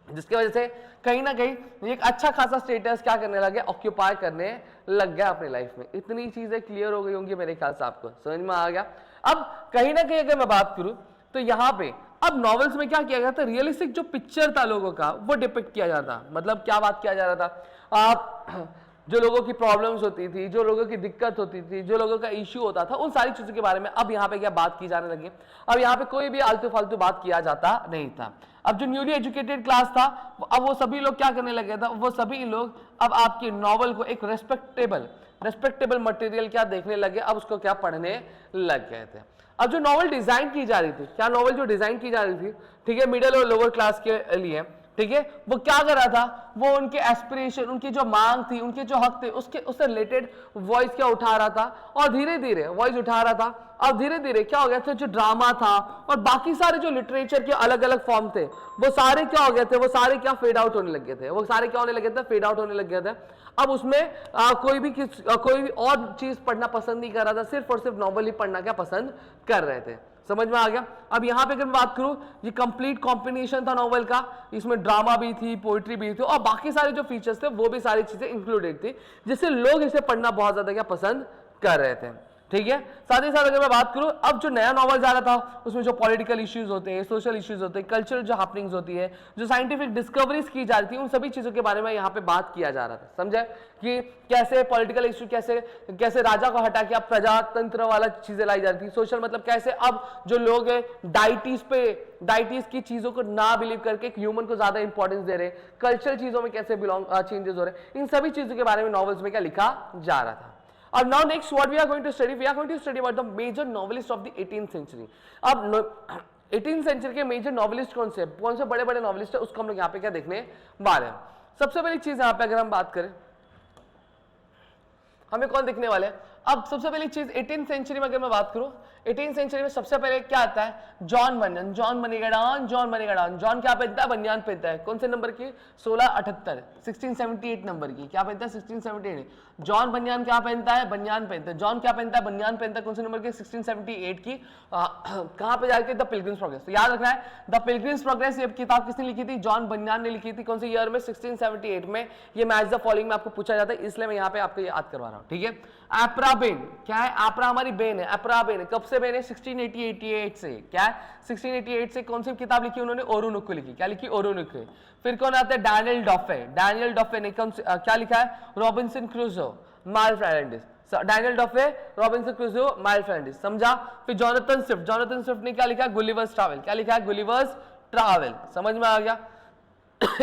Speaker 1: जिसकी वजह से कहीं ना कहीं एक अच्छा खासा स्टेटस क्या करने लगे, ऑक्यूपाई करने लग गया अपनी लाइफ में। इतनी चीजें क्लियर हो गई होंगी मेरे ख्याल से, आपको समझ में आ गया। अब कहीं ना कहीं अगर मैं बात करूं तो यहाँ पे अब नॉवेल्स में क्या किया गया था, रियलिस्टिक जो पिक्चर था लोगों का वो डिपिक्ट किया जाता। मतलब क्या बात किया जा रहा था, आप जो लोगों की प्रॉब्लम्स होती थी, जो लोगों की दिक्कत होती थी, जो लोगों का इश्यू होता था, उन सारी चीजों के बारे में अब यहाँ पे क्या बात की जाने लगी। अब यहाँ पे कोई भी आलतू फालतू बात किया जाता नहीं था। अब जो न्यूली एजुकेटेड क्लास था अब वो सभी लोग क्या करने लगे था, वो सभी लोग अब आपके नॉवल को एक रेस्पेक्टेबल मटेरियल क्या देखने लगे, अब उसको क्या पढ़ने लग गए थे। अब जो नॉवल डिजाइन की जा रही थी, क्या नॉवल जो डिजाइन की जा रही थी, ठीक है, मिडिल और लोअर क्लास के लिए, ठीक है, वो क्या कर रहा था, वो उनके एस्पिरेशन, उनकी जो मांग थी, उनके जो हक थे, उससे रिलेटेड वॉइस क्या उठा रहा था और धीरे धीरे वॉइस उठा रहा था। अब धीरे धीरे क्या हो गया था, जो ड्रामा था और बाकी सारे जो लिटरेचर के अलग अलग फॉर्म थे वो सारे क्या हो गए थे, वो सारे क्या फेड आउट होने लगे थे, वो सारे क्या होने लगे थे, फेड आउट होने लग गए थे। अब उसमें कोई भी और चीज पढ़ना पसंद नहीं कर रहा था, सिर्फ और सिर्फ नॉवल ही पढ़ना क्या पसंद कर रहे थे। समझ में आ गया। अब यहाँ पे अगर मैं बात करूं, ये कंप्लीट कॉम्बिनेशन था नॉवेल का, इसमें ड्रामा भी थी, पोइट्री भी थी और बाकी सारे जो फीचर्स थे वो भी सारी चीजें इंक्लूडेड थी, जिससे लोग इसे पढ़ना बहुत ज्यादा क्या पसंद कर रहे थे। ठीक है, साथ ही साथ अगर मैं बात करूं, अब जो नया नॉवल जा रहा था उसमें जो पॉलिटिकल इश्यूज होते हैं, सोशल इश्यूज होते हैं, कल्चरल जो हैपनिंग्स होती है, जो साइंटिफिक डिस्कवरीज की जा रही थी, उन सभी चीजों के बारे में यहाँ पे बात किया जा रहा था। समझे कि कैसे पॉलिटिकल इश्यू, कैसे राजा को हटा के अब प्रजातंत्र वाला चीजें लाई जा रही थी। सोशल मतलब कैसे अब जो लोग है डाइटीज की चीजों को ना बिलीव करके एक ह्यूमन को ज्यादा इंपॉर्टेंस दे रहे, कल्चरल चीजों में कैसे चेंजेस हो रहे, इन सभी चीजों के बारे में नॉवेल्स में क्या लिखा जा रहा था। अब now next what we are going to study about the major novelist of the 18th century। अब 18th century के मेजर नॉवलिस्ट कौन से बड़े बड़े नॉवलिस्ट है, उसको हम लोग यहाँ पे क्या देखने वाले हैं। सबसे पहली चीज यहाँ पे अगर हम बात करें, हमें कौन देखने वाले हैं। अब सबसे पहली चीज 18th सेंचुरी में अगर मैं बात करूं, 18th सेंचुरी में सबसे पहले क्या आता है, जॉन बनेगाडान। जॉन क्या पहनता है, बनियान पहनता है। कौन से नंबर की, 1678, 1678 नंबर की, क्या पहनता है 1678। जॉन बनियान क्या पहनता है, बनियान पहनता है। जॉन क्या पहनता है, बनियान पहनता है। कौन से नंबर की, 1678 की। कहां पे जाके, द पिलग्रिम्स प्रोग्रेस। तो याद रखना है, द पिलग्रिम्स प्रोग्रेस ये किताब किसने लिखी थी, जॉन बनियान ने लिखी थी। कौन से ईयर में, 1678 में। ये मैच द फॉलोइंग में आपको पूछा जाता है, इसलिए मैं यहाँ पे आपको याद करवा रहा हूँ। ठीक है, एप्रा बेन क्या है, एप्रा हमारी बेन है, एप्रा बेन है। कब से बेन है, 1688 से। क्या है, 1688 से। कौन सी किताब लिखी उन्होंने, ओरोनुको लिखी। क्या लिखी, ओरोनुको। फिर कौन आता है, डैनियल डॉफे ने क्या लिखा है, रॉबिन्सन क्रूसो, माइल्स फ्रेंडिस। डैनियल डॉफे, रॉबिन्सन क्रूसो, माइल्स फ्रेंडिस। समझा। फिर जोनाथन स्विफ्ट ने क्या लिखा है, गुलिवर्स ट्रैवल। क्या लिखा है, गुलिवर्स ट्रैवल। समझ में आ गया।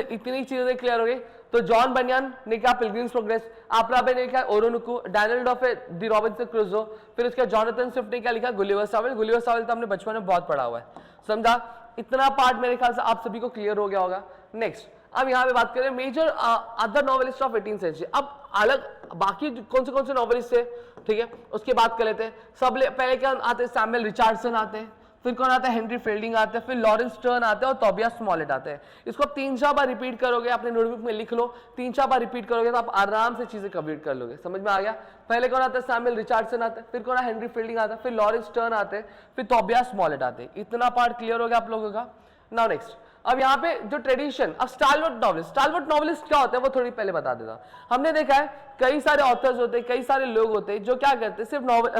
Speaker 1: इतनी चीजें क्लियर हो गई। तो जॉन बनियान ने क्या, पिलग्रिम्स प्रोग्रेस। एप्रा बेन ने क्या, Oroonoko. Daniel Defoe, the Robinson Crusoe. फिर उसके जोनाथन स्विफ्ट ने क्या लिखा, गुलिवर्स ट्रैवल। गुलिवर्स ट्रैवल तो हमने बचपन में बहुत पढ़ा हुआ है। समझा। इतना पार्ट मेरे ख्याल से आप सभी को क्लियर हो गया होगा। नेक्स्ट अब यहाँ पे बात करें major other novelist of 18th century. अब अलग बाकी कौन से नॉवेलिस्ट थे, ठीक है, उसकी बात कर लेते हैं। पहले क्या आते हैं, सैमुअल रिचर्डसन आते हैं। फिर कौन आता है, हेनरी फील्डिंग आते हैं। फिर लॉरेंस टर्न आते हैं और टोबियास स्मॉलेट आते हैं। इसको 3-4 बार रिपीट करोगे, अपने नोटबुक में लिख लो। 3-4 बार रिपीट करोगे तो आप आराम से चीजें कंप्लीट कर लोगे। समझ में आ गया। पहले कौन आता है, सैमुअल रिचर्डसन आता है। फिर कौन है, हेनरी फील्डिंग आता है। फिर लॉरेंस टर्न आते हैं। फिर टोबियास स्मॉलेट आते हैं। इतना पार्ट क्लियर हो गया आप लोगों का। नाउ नेक्स्ट, अब यहाँ पे जो ट्रेडिशन, अब स्टालवर्ट नॉवेलिस्ट क्या होता है वो थोड़ी पहले बता देता। हमने देखा है कई सारे ऑथर्स होते हैं, कई सारे लोग होते हैं जो क्या करते हैं,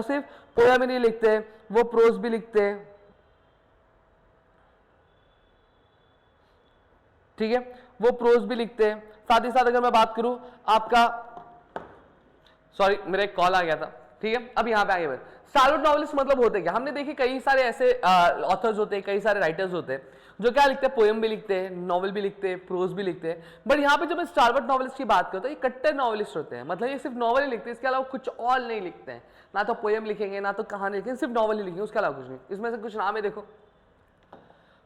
Speaker 1: सिर्फ पोएम ही नहीं लिखते, वो प्रोज भी लिखते हैं। ठीक है, वो प्रोज भी लिखते हैं। साथ ही साथ अगर मैं बात करूं आपका, सॉरी मेरा एक कॉल आ गया था, ठीक है। अब यहाँ पे आगे बढ़, स्टारवर्ड नॉवेलिस्ट मतलब होते क्या, हमने देखे कई सारे ऐसे ऑथर्स होते हैं, कई सारे राइटर्स होते हैं जो क्या लिखते हैं, पोएम भी लिखते हैं, नॉवल भी लिखते हैं, प्रोज भी लिखते हैं। बट यहाँ पे जब मैं स्टारवर्ड नॉवेलिस्ट की बात करता हूँ, ये कट्टर नॉवेलिस्ट होते हैं, मतलब ये सिर्फ नॉवल ही लिखते हैं, इसके अलावा कुछ और नहीं लिखते हैं, ना तो पोएम लिखेंगे ना तो कहानी लिखेंगे, सिर्फ नॉवल ही लिखेंगे, उसके अलावा कुछ नहीं। इसमें से कुछ नाम है देखो,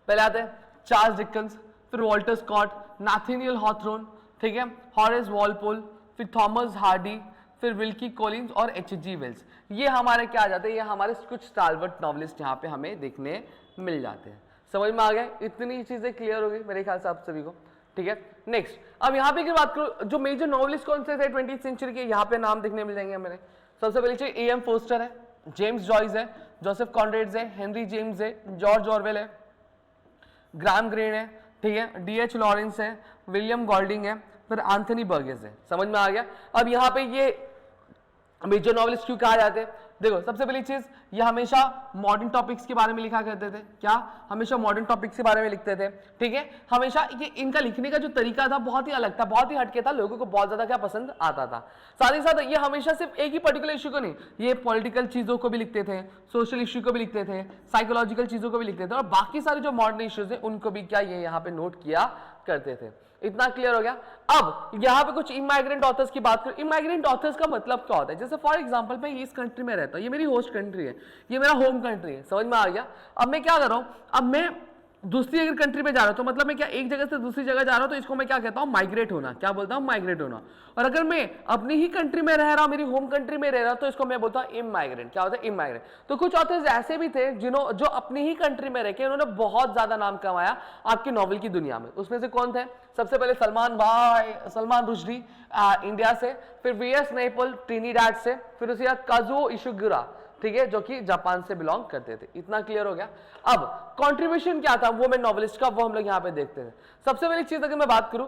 Speaker 1: पहले आते हैं चार्ल्स डिकन्स, फिर वॉल्टर स्कॉट, नाथानियल हॉथॉर्न, ठीक है, हॉरेस वॉलपोल, फिर थॉमस हार्डी, फिर विल्की कॉलिंस और H.G. वेल्स। ये हमारे क्या आ जाते हैं, ये हमारे कुछ स्टारवर्ड नॉवेलिस्ट यहाँ पे हमें देखने मिल जाते हैं। समझ में आ गया, इतनी चीजें क्लियर हो गई मेरे ख्याल से आप सभी को, ठीक है। नेक्स्ट, अब यहाँ पे की बात करूँ, जो मेजर नॉवेलिस्ट कौन से थे 20th सेंचुरी के, यहाँ पे नाम देखने मिल जाएंगे मेरे। सबसे पहले चाहिए A.M. फोस्टर है, जेम्स जॉयस है, जोसेफ कॉनरेड्स है, हेनरी जेम्स है, जॉर्ज ऑरवेल है, ग्राहम ग्रीन है, ठीक है, D.H. लॉरेंस है, विलियम गोल्डिंग है, फिर एंथनी बर्गेस है। समझ में आ गया। अब यहाँ पे ये मेजर नॉवेलिस्ट क्यों कहा जाते हैं, देखो सबसे पहली चीज, ये हमेशा मॉडर्न टॉपिक्स के बारे में लिखा करते थे, क्या हमेशा मॉडर्न टॉपिक्स के बारे में लिखते थे, ठीक है। हमेशा ये इनका लिखने का जो तरीका था बहुत ही अलग था, बहुत ही हटके था, लोगों को बहुत ज्यादा क्या पसंद आता था। साथ ही साथ ये हमेशा सिर्फ एक ही पर्टिकुलर इश्यू को नहीं, ये पॉलिटिकल चीजों को भी लिखते थे, सोशल इश्यू को भी लिखते थे, साइकोलॉजिकल चीजों को भी लिखते थे, और बाकी सारे जो मॉडर्न इश्यूज है उनको भी क्या ये यहाँ पे नोट किया करते थे। इतना क्लियर हो गया। अब यहाँ पे कुछ इमाइग्रेंट ऑथर्स की बात करूं, इमाइग्रेंट ऑथर्स का मतलब क्या होता है, जैसे फॉर एग्जांपल मैं इस कंट्री में रहता हूँ, ये मेरी होस्ट कंट्री है, ये मेरा होम कंट्री है, समझ में आ गया। अब मैं क्या कर रहा हूँ, अब मैं दूसरी अगर कंट्री में जा रहा हूं तो मतलब मैं क्या एक जगह से दूसरी जगह जा रहा हूं तो इसको मैं क्या कहता हूं, माइग्रेट होना। क्या बोलता हूं, माइग्रेट होना। और अगर मैं अपनी ही कंट्री में रह रहा हूं, मेरी होम कंट्री में रह रहा हूं, तो इसको मैं बोलता हूं इमाइग्रेंट। क्या होता है, इमाइग्रेंट। तो कुछ ऑथर्स ऐसे भी थे जो अपनी ही कंट्री में रह के उन्होंने बहुत ज्यादा नाम कमाया आपकी नॉवल की दुनिया में। उसमें से कौन थे, सबसे पहले सलमान रुश्दी इंडिया से, फिर वी.एस. नैयपॉल ट्रिनिडाड से, फिर उसके बाद काजुओ इशिगुरा, ठीक है, जो कि जापान से बिलोंग करते थे। इतना क्लियर हो गया। अब कंट्रीब्यूशन क्या था वुमेन नॉवेलिस्ट का, वो हम लोग यहां पे देखते हैं। सबसे पहली चीज अगर मैं बात करूं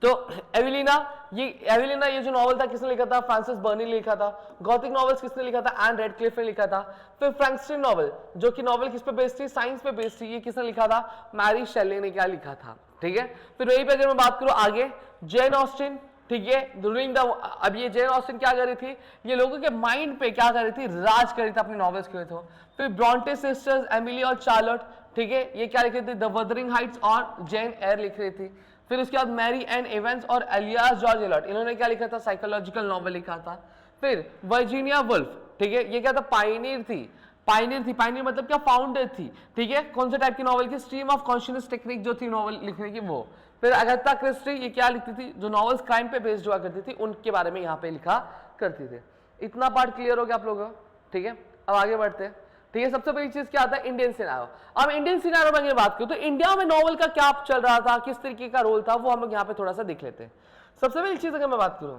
Speaker 1: तो एवेलिना ये जो नॉवल था किसने लिखा था, फ्रांसिस बर्नी ने लिखा था। गॉथिक नॉवेल्स किसने लिखा था, एन रेडक्लिफ ने लिखा था। फिर फ्रैंकस्टीन नॉवल, जो कि नॉवल किस पे बेस्ड थी, साइंस पे बेस्ड थी, ये किसने लिखा था, मैरी शेले ने क्या लिखा था, ठीक है। फिर वहीं पे अगर मैं बात करूं आगे, जेन ऑस्टिन, ठीक है, ड्यूरिंग द, अब ये जेन ऑस्टिन क्या कर रही थी, ये लोगों के माइंड पे क्या कर रही थी, राज कर रही थी अपनी नॉवेल्स के थ्रू। फिर ब्रॉन्टे सिस्टर्स, एमिली और चार्लोट, ठीक है, ये क्या लिख रही थी, द वदरिंग हाइट्स और जेन एयर लिख रही थी। फिर उसके बाद मैरी एन एवंस और एलियास जॉर्ज एलॉट, इन्होंने क्या लिखा था, साइकोलॉजिकल नॉवेल लिखा था। फिर वर्जीनिया वुल्फ, ठीक है, ये क्या था, पायनियर थी, पायनियर मतलब क्या, फाउंडर थी, ठीक है। कौन से टाइप की नॉवेल की, स्ट्रीम ऑफ कॉन्शियसनेस टेक्निक जो थी नॉवेल लिखने की वो। फिर अगाथा क्रिस्टी, ये क्या लिखती थी, जो नॉवेल्स क्राइम पे बेस्ड हुआ करती थी उनके बारे में यहाँ पे लिखा करती थी। इतना पार्ट क्लियर हो गया आप लोगों को, ठीक है। अब आगे बढ़ते हैं, ठीक है। सबसे पहली चीज क्या आता है, इंडियन सिनेरियो। अब इंडियन सिनेरियो में अगर बात करूं तो इंडिया में नॉवल का क्या चल रहा था, किस तरीके का रोल था, वो हम लोग यहाँ पे थोड़ा सा देख लेते हैं। सबसे पहली चीज अगर मैं बात करूं,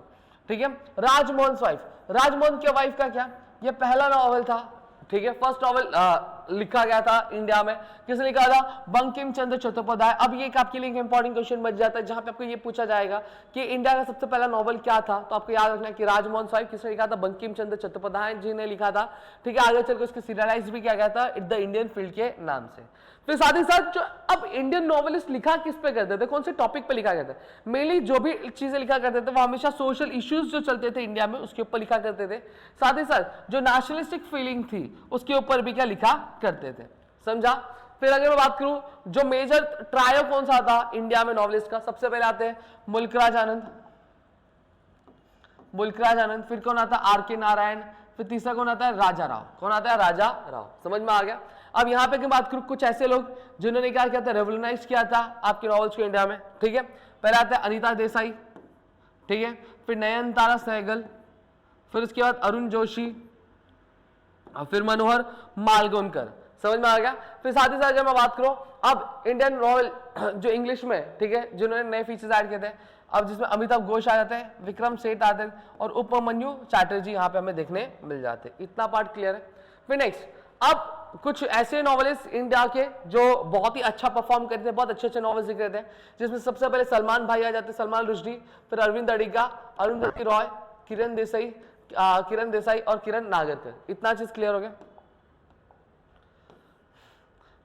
Speaker 1: ठीक है, राजमोहन वाइफ, राजमोहन के वाइफ का क्या, ये पहला नॉवल था, ठीक है, फर्स्ट नॉवल लिखा गया था इंडिया में। किसने लिखा था, बंकिम चंद्र चट्टोपाध्याय। अब ये आपके लिए इंपॉर्टेंट क्वेश्चन बच जाता है जहां पे आपको ये पूछा जाएगा कि इंडिया का सबसे पहला नॉवल क्या था, तो आपको याद रखना कि राजमोहन साहिब किसने लिखा था, बंकिम चंद्र चट्टोपाध्याय जी ने लिखा था, ठीक है। आगे चलकर उसको सीरियलाइज भी किया गया था द इंडियन फील्ड के नाम से। फिर साथ ही साथ जो अब इंडियन नॉवेलिस्ट लिखा किस पे करते थे, कौन से टॉपिक पे लिखा करते थे, मेनली जो भी चीजें लिखा करते थे वो हमेशा सोशल इश्यूज जो चलते थे इंडिया में उसके ऊपर लिखा करते थे। साथ ही साथ जो नेशनलिस्टिक फीलिंग थी उसके ऊपर भी क्या लिखा करते थे, समझा। फिर अगर मैं बात करूं जो मेजर ट्रायो कौन सा था इंडिया में नॉवेलिस्ट का, सबसे पहले आते हैं मुल्कराज आनंद, फिर कौन आता है, आर के नारायण, फिर तीसरा कौन आता है, राजा राव। कौन आता है, राजा राव। समझ में आ गया। अब यहाँ पे बात करूं कुछ ऐसे लोग जिन्होंने क्या किया था, रेवोल्यूशनाइज किया था आपके नॉवेल्स को इंडिया में, ठीक है। पहले आता है अनीता देसाई, ठीक है, फिर नयनतारा सहगल, फिर उसके बाद अरुण जोशी, फिर मनोहर मालगोनकर। समझ में आ गया। फिर साथ ही साथ जब मैं बात करूं अब इंडियन नॉवेल जो इंग्लिश में, ठीक है, जिन्होंने नए फीचर्स ऐड किए थे, अब जिसमें अमिताभ घोष आ जाते हैं, विक्रम सेठ आते हैं और उपमन्यु चैटर्जी यहाँ पे हमें देखने मिल जाते हैं। इतना पार्ट क्लियर है। फिर नेक्स्ट, अब कुछ ऐसे नॉवेलिस्ट इंडिया के जो बहुत ही अच्छा परफॉर्म करते थे, बहुत अच्छे नॉवेल्स लिख रहे थे, जिसमें सबसे पहले सलमान भाई आ जाते हैं, सलमान रुश्दी, फिर अरविंद अडिगा, अरुंधति रॉय, किरण देसाई और किरण नागरकर। इतना चीज क्लियर हो गया।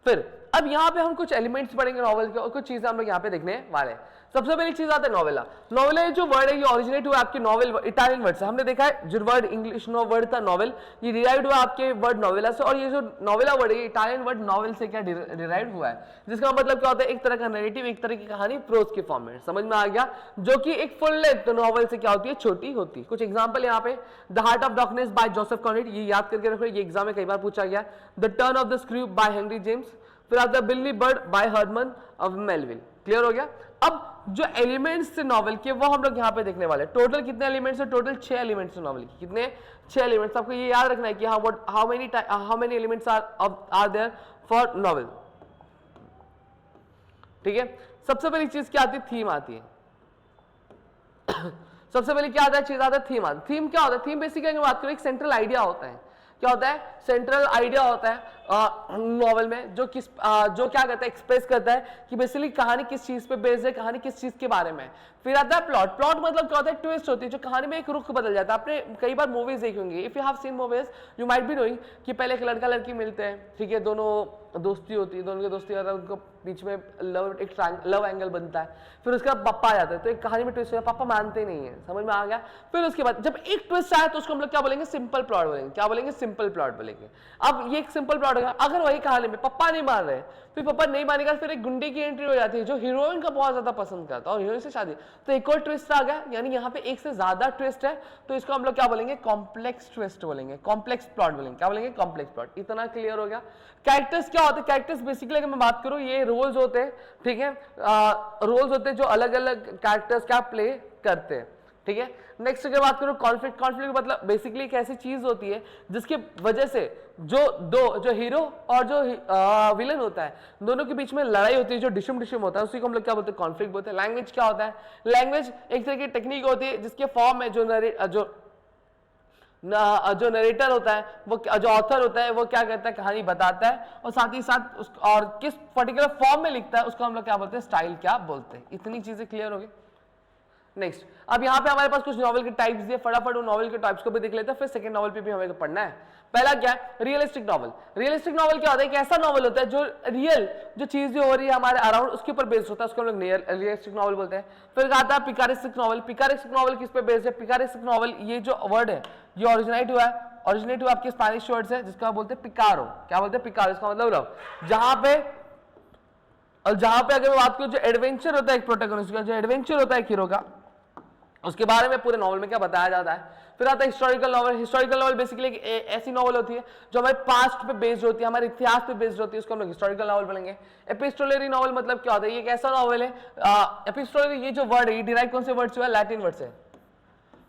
Speaker 1: फिर अब यहाँ पे हम कुछ एलिमेंट्स पढ़ेंगे नॉवेल के और कुछ चीजें हम लोग यहाँ पे देखने वाले हैं। सबसे पहली चीज आता है नोवेला। नोवेला जो वर्ड है ये ओरिजिनेट हुआ आपके नोवेल इटालियन वर्ड से। हमने देखा है जो वर्ड इंग्लिश वर्ड था नोवेल, ये डिराइव्ड हुआ आपके वर्ड नोवेला से, और ये जो नोवेला वर्ड है इटालियन वर्ड नोवेल से क्या डिराइव्ड हुआ है, जिसका मतलब क्या होता है एक तरह का नैरेटिव, एक तरह की कहानी प्रोज के फॉर्म में। समझ में आ गया? जो कि एक फुल लेंथ नोवेल से क्या होती है, छोटी होती है। कुछ एग्जांपल यहाँ पे, the heart of darkness by Joseph Conrad, ये याद करके रखो, ये एग्जाम में कई बार पूछा गया। The turn of the screw by Henry James, फिर आता है Billy Budd by Herman of Melville. Clear हो गया? अब जो एलिमेंट्स थे नॉवेल के वो हम लोग यहाँ पे देखने वाले। टोटल कितने एलिमेंट्स है? टोटल 6 एलिमेंट्स है नॉवेल की। कितने? 6 एलिमेंट्स। आपको ये याद रखना है कि हाँ how many elements are there for novel. ठीक है, सबसे पहली चीज क्या आती है? थीम आती है। सबसे पहले क्या आता है? चीज आता है थीम। थीम क्या होता है? थीम बेसिकली अगर बात करें एक सेंट्रल आइडिया होता है। क्या होता है? सेंट्रल आइडिया होता है नॉवेल में, जो क्या करता है, एक्सप्रेस करता है कि बेसिकली कहानी किस चीज पे बेस्ड है, कहानी किस चीज के बारे में। फिर आता है प्लॉट। प्लॉट मतलब क्या होता है? ट्विस्ट होती है, जो कहानी में एक रुख बदल जाता है। आपने कई बार मूवीज देखी होंगी, if you have seen movies you might be knowing कि पहले एक लड़का लड़की मिलते हैं, ठीक है, दोनों दोस्ती होती है, दोनों की दोस्ती होता है, उनको बीच में लव एंगल बनता है। फिर उसके बाद पापा आ जाते हैं, तो एक कहानी में ट्विस्ट होता है, पापा मानते नहीं है। समझ में आ गया? फिर उसके बाद जब एक ट्विस्ट आया तो उसको हम लोग क्या बोलेंगे? सिंपल प्लॉट बोलेंगे। क्या बोलेंगे? सिंपल प्लॉट बोलेंगे। अब ये एक सिंपल प्लॉट होगा। अगर वही कहानी में पापा नहीं मान रहे, फिर पापा नहीं मानेगा, फिर एक गुंडे की एंट्री हो जाती है जो हीरोइन का बहुत ज्यादा पसंद करता है और हीरोइन से शादी, तो एक और ट्विस्ट आ गया। यानी यहाँ पे एक से ज्यादा ट्विस्ट है, तो इसको हम लोग क्या बोलेंगे? कॉम्प्लेक्स ट्विस्ट बोलेंगे, कॉम्प्लेक्स प्लॉट बोलेंगे। क्या बोलेंगे? Complex plot. इतना क्लियर हो गया? कैरेक्टर्स क्या होते हैं? कैरेक्टर्स बेसिकली अगर मैं बात करूं, ये रोल्स होते हैं, ठीक है, रोल्स होते हैं जो अलग अलग कैरेक्टर्स क्या प्ले करते हैं। ठीक है, नेक्स्ट अगर बात करूं कॉन्फ्लिक्ट। कॉन्फ्लिक्ट मतलब बेसिकली एक ऐसी चीज होती है जिसके वजह से जो हीरो और जो विलन होता है, दोनों के बीच में लड़ाई होती है, जो डिशम होता है, उसी को हम लोग क्या बोलते हैं? कॉन्फ्लिक्ट बोलते हैं। लैंग्वेज क्या होता है? लैंग्वेज एक तरह की टेक्निक होती है जिसके फॉर्म में जो नरेटर होता है, वो जो ऑथर होता है, वो क्या करता है? कहानी बताता है, और साथ ही साथ और किस पर्टिकुलर फॉर्म में लिखता है उसको हम लोग क्या बोलते हैं? स्टाइल क्या बोलते हैं। इतनी चीजें क्लियर हो गई? नेक्स्ट, अब यहाँ पे हमारे पास कुछ नॉवल के टाइप्स दिए, फटाफट उन नॉवल के टाइप्स को भी देख लेते हैं, फिर सेकंड नॉवल पे भी हमें तो पढ़ना है। पहला क्या है? Realistic novel. रियलिस्टिक नॉवल क्या होता है? एक ऐसा नॉवल होता है जो रियल जो चीजें हो रही है हमारे अराउंड उसके ऊपर बेस्ड होता है, उसको हम लोग रियलिस्टिक नॉवल बोलते हैं। फिर आता है पिकारिस्टिक नॉवल। पिकारिस्टिक नॉवल किस पे बेस्ड है? पिकारिस्टिक नॉवल ये जो वर्ड है ये ओरिजिनेट हुआ आपके स्पेनिश वर्ड से, जिसका बोलते हैं पिकारो। क्या बोलते हैं? पिकारो। इसका मतलब लव। जहां पे अगर मैं बात करूं जो एडवेंचर होता है एक प्रोटैगनिस्ट का, जो एडवेंचर होता है एक हीरो का, उसके बारे में पूरे नॉवल में क्या बताया जाता है। फिर आता है historical novel. Historical novel basically ऐसी नॉवल होती है जो हमारे पास्ट पे बेस्ड होती है, हमारे इतिहास पे बेस्ड होती है, उसको हम लोग हिस्टोरिकल नॉवल बोलेंगे। एपिस्टोलरी नॉवल मतलब क्या होता है? ये एक ऐसा नॉवल है, एपिस्टोलरी ये जो वर्ड है ये डिराइव कौन से वर्ड से हुआ? लैटिन वर्ड से,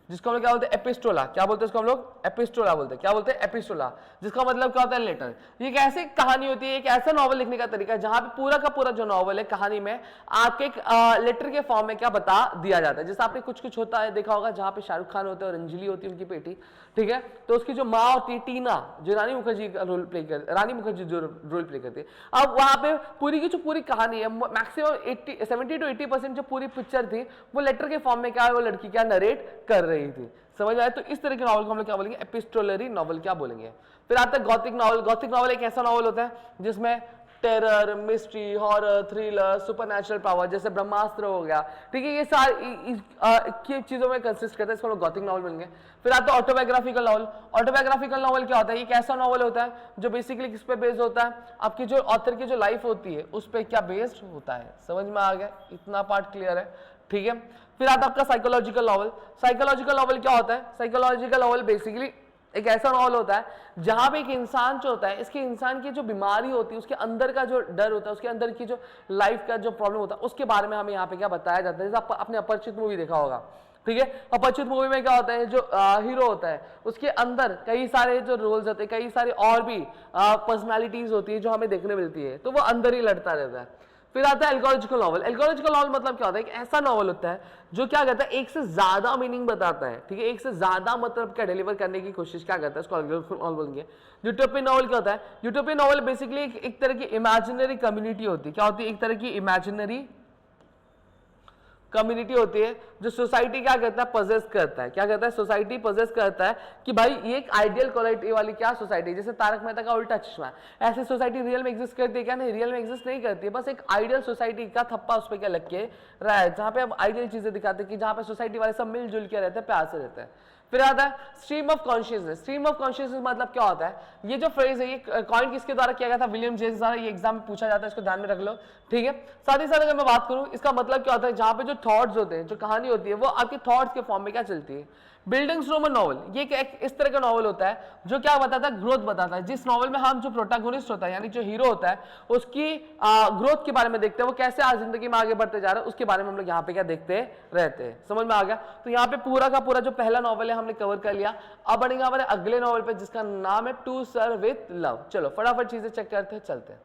Speaker 1: जिसको हम लोग क्या बोलते हैं? एपिस्टोला। क्या बोलते हैं इसको हम लोग? एपिस्टोला बोलते हैं। क्या बोलते हैं? एपिस्टोला, जिसका मतलब क्या होता है? लेटर। ये एक ऐसी कहानी होती है, एक ऐसा नॉवल लिखने का तरीका है जहां पे पूरा का पूरा जो नॉवल है कहानी में आपके एक लेटर के फॉर्म में क्या बता दिया जाता है। जैसे आपने कुछ होता है देखा होगा जहां पे शाहरुख खान होते हैं और अंजलि होती है उनकी बेटी, ठीक है, तो उसकी जो माँ होती है टीना, जो रानी मुखर्जी का रोल प्ले करती है, रानी मुखर्जी जो रोल प्ले करती है, अब वहां पे पूरी की जो पूरी कहानी है मैक्सिमम 70 to 80% जो पूरी पिक्चर थी वो लेटर के फॉर्म में क्या है वो लड़की क्या नरेट कर रही थी। समझ आए? तो इस तरह के नॉवल को हम लोग क्या बोलेंगे? एपिस्टोलरी नॉवल क्या बोलेंगे। फिर आता है गॉथिक नॉवल। गॉथिक नॉवल एक ऐसा नॉवल होता है जिसमें terror, mystery, horror, thriller, supernatural power, जैसे ब्रह्मास्त्र हो गया, ठीक है, ये सारी चीजों में कंसिस्ट करता है, इसको हम लोग गॉथिक नॉवल बोलेंगे। फिर आता है ऑटोबायोग्राफिकल नॉवल। ऑटोबायोग्राफिकल नॉवल क्या होता है? एक ऐसा नॉवल होता है जो बेसिकली किस पे बेस्ड होता है? आपकी जो ऑथर की जो लाइफ होती है उस पर क्या बेस्ड होता है। समझ में आ गया? इतना पार्ट क्लियर है? ठीक है। फिर आता है आपका साइकोलॉजिकल नॉवल। साइकोलॉजिकल नॉवल क्या होता है? साइकोलॉजिकल नॉवल बेसिकली एक ऐसा नॉवल होता है जहां पे एक इंसान जो होता है, इसके इंसान की जो बीमारी होती है, उसके अंदर का जो डर होता है, उसके अंदर की जो लाइफ का जो प्रॉब्लम होता है, उसके बारे में हमें यहाँ पे क्या बताया जाता है। जैसे आपने अपरिचित मूवी देखा होगा, ठीक है, अपरिचित मूवी में क्या होता है? जो हीरो होता है उसके अंदर कई सारे जो रोल्स होते हैं, कई सारे और भी पर्सनैलिटीज होती है जो हमें देखने मिलती है, तो वो अंदर ही लड़ता रहता है। फिर आता है एल्गोरिथमिकल नॉवल। एल्गोरिथमिकल नॉवल मतलब क्या होता है? एक ऐसा नॉवल होता है जो क्या करता है? एक से ज्यादा मीनिंग बताता है, ठीक है, एक से ज्यादा मतलब क्या डिलीवर करने की कोशिश क्या करता है, इसको एल्गोरिथमिकल नॉवल बोलेंगे। यूटोपियन नॉवल क्या होता है? यूटोपियन नॉवल बेसिकली एक तरह की इमेजिनरी कम्युनिटी होती है। क्या होती है? एक तरह की इमेजिनरी कम्युनिटी होती है जो सोसाइटी क्या करता है, पजेस करता है। क्या करता है, सोसाइटी पजेस करता है कि भाई ये एक आइडियल क्वालिटी वाली क्या सोसाइटी, जैसे तारक मेहता का उल्टा चश्मा, ऐसी सोसाइटी रियल में एग्जिस्ट करती है क्या? नहीं, रियल में एग्जिस्ट नहीं करती है, बस एक आइडियल सोसाइटी का थप्पा उस पर क्या लग के रहा है, जहां पे अब आइडियल चीजें दिखाते हैं कि जहां पे सोसाइटी वाले सब मिलजुल के रहते हैं, प्यार से रहते हैं। फिर आता है stream of consciousness. Stream of consciousness मतलब क्या होता है, ये जो फ्रेज है ये कॉइन किसके द्वारा किया गया था, विलियम जेम्स द्वारा। ये एग्जाम में पूछा जाता है, इसको ध्यान में रख लो, ठीक है। साथ ही साथ अगर मैं बात करूं इसका मतलब क्या होता है, जहां पे जो थॉट्स होते हैं, जो कहानी होती है वो आपके थॉट्स के फॉर्म में क्या चलती है। बिल्डिंग्स रोमन नॉवल, ये एक इस तरह का नॉवल होता है जो क्या बताता है, ग्रोथ बताता है। जिस नॉवल में हम जो प्रोटैगोनिस्ट होता है यानी जो हीरो होता है उसकी ग्रोथ के बारे में देखते हैं, वो कैसे आज जिंदगी में आगे बढ़ते जा रहे हैं उसके बारे में हम लोग यहाँ पे क्या देखते रहते हैं। समझ में आ गया? तो यहाँ पे पूरा का पूरा जो पहला नॉवल है हमने कवर कर लिया। अब बढ़ेंगे हमारे अगले नॉवल पे जिसका नाम है टू सर विथ लव। चलो फटाफट चीजें चेक करते हैं, चलते हैं।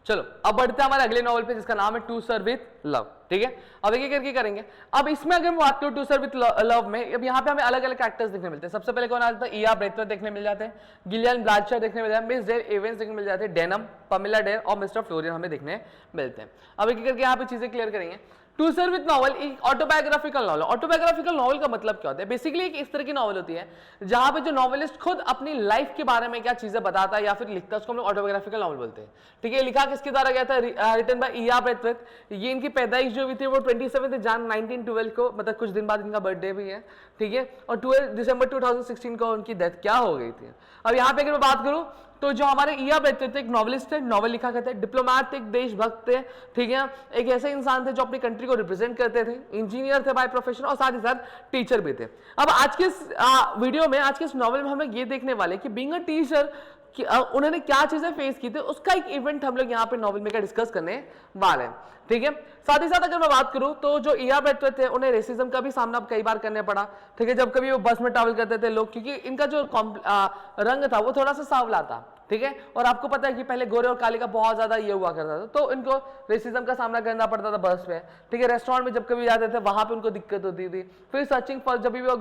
Speaker 1: चलो अब बढ़ते हैं हमारे अगले नॉवल पे जिसका नाम है टू सर विथ लव, ठीक है। अब एक करके करेंगे। अब इसमें अगर मैं बात करूं टू सर विथ लव में, अब यहाँ पे हमें अलग अलग कैरेक्टर्स देखने मिलते हैं। सबसे पहले कौन आता है, ईया ब्रेथवेट देखने मिल जाते हैं, गिलियन ब्लैचर देखने मिल जाते हैं, मिस डेर एवेंस देखने मिल जाते हैं, डेनम, पमेला डेर और मिस्टर फ्लोरियन हमें देखने मिलते हैं। अब एक करके यहाँ पे चीजें क्लियर करेंगे। टू सर विथ नॉवल एक ऑटोबायोग्राफिकल नॉवल। ऑटोबायोग्राफिकल नॉवल का मतलब क्या होता है, बेसिकली एक इस तरह की नॉवल होती है जहां पे जो नॉवेलिस्ट खुद अपनी लाइफ के बारे में क्या चीजें बताता है या फिर लिखता है, उसको हम लोग ऑटोबायोग्राफिकल नॉवल बोलते हैं, ठीक है। लिखा किसके द्वारा गया था, रिटन बाय ईया ब्रेथवेट। ये इनकी पैदाइश जो हुई थी वो 27 जन 1912 को, मतलब कुछ दिन बाद इनका बर्थडे भी है, ठीक है। और 12 दिसंबर 2016 को उनकी डेथ क्या हो गई थी। अब यहाँ पे अगर मैं बात करूं तो जो हमारे ईया ब्रेथवेट थे एक नॉवलिस्ट थे, नॉवल लिखा करते हैं, डिप्लोमैट थे, एक देशभक्त थे, ठीक है। एक ऐसे इंसान थे जो अपनी कंट्री को रिप्रेजेंट करते थे, इंजीनियर थे बाय प्रोफेशन और साथ ही साथ टीचर भी थे। अब आज के इस वीडियो में, आज के इस नॉवल में हम लोग ये देखने वाले कि बीइंग अ टीचर उन्होंने क्या चीजें फेस की थी, उसका एक इवेंट हम लोग यहाँ पे नॉवल में क्या डिस्कस करने वाले हैं, ठीक है। साथ ही साथ अगर मैं बात करूं तो जो ईया ब्रेथवेट थे उन्हें रेसिज्म का भी सामना कई बार करने पड़ा, ठीक है। जब कभी वो बस में ट्रैवल करते थे लोग, क्योंकि इनका जो रंग था वो थोड़ा सा सांवला था, ठीक है। और आपको पता है कि पहले गोरे और काले का बहुत ज्यादा ये हुआ करता था, तो इनको रेसिज्म का सामना करना पड़ता था बस में, ठीक है। रेस्टोरेंट में जब कभी जाते थे वहां पे उनको दिक्कत होती थी। फिर सर्चिंग फॉर, जब भी वो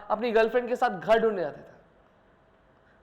Speaker 1: अपनी गर्लफ्रेंड के साथ घर ढूंढने जाते थे,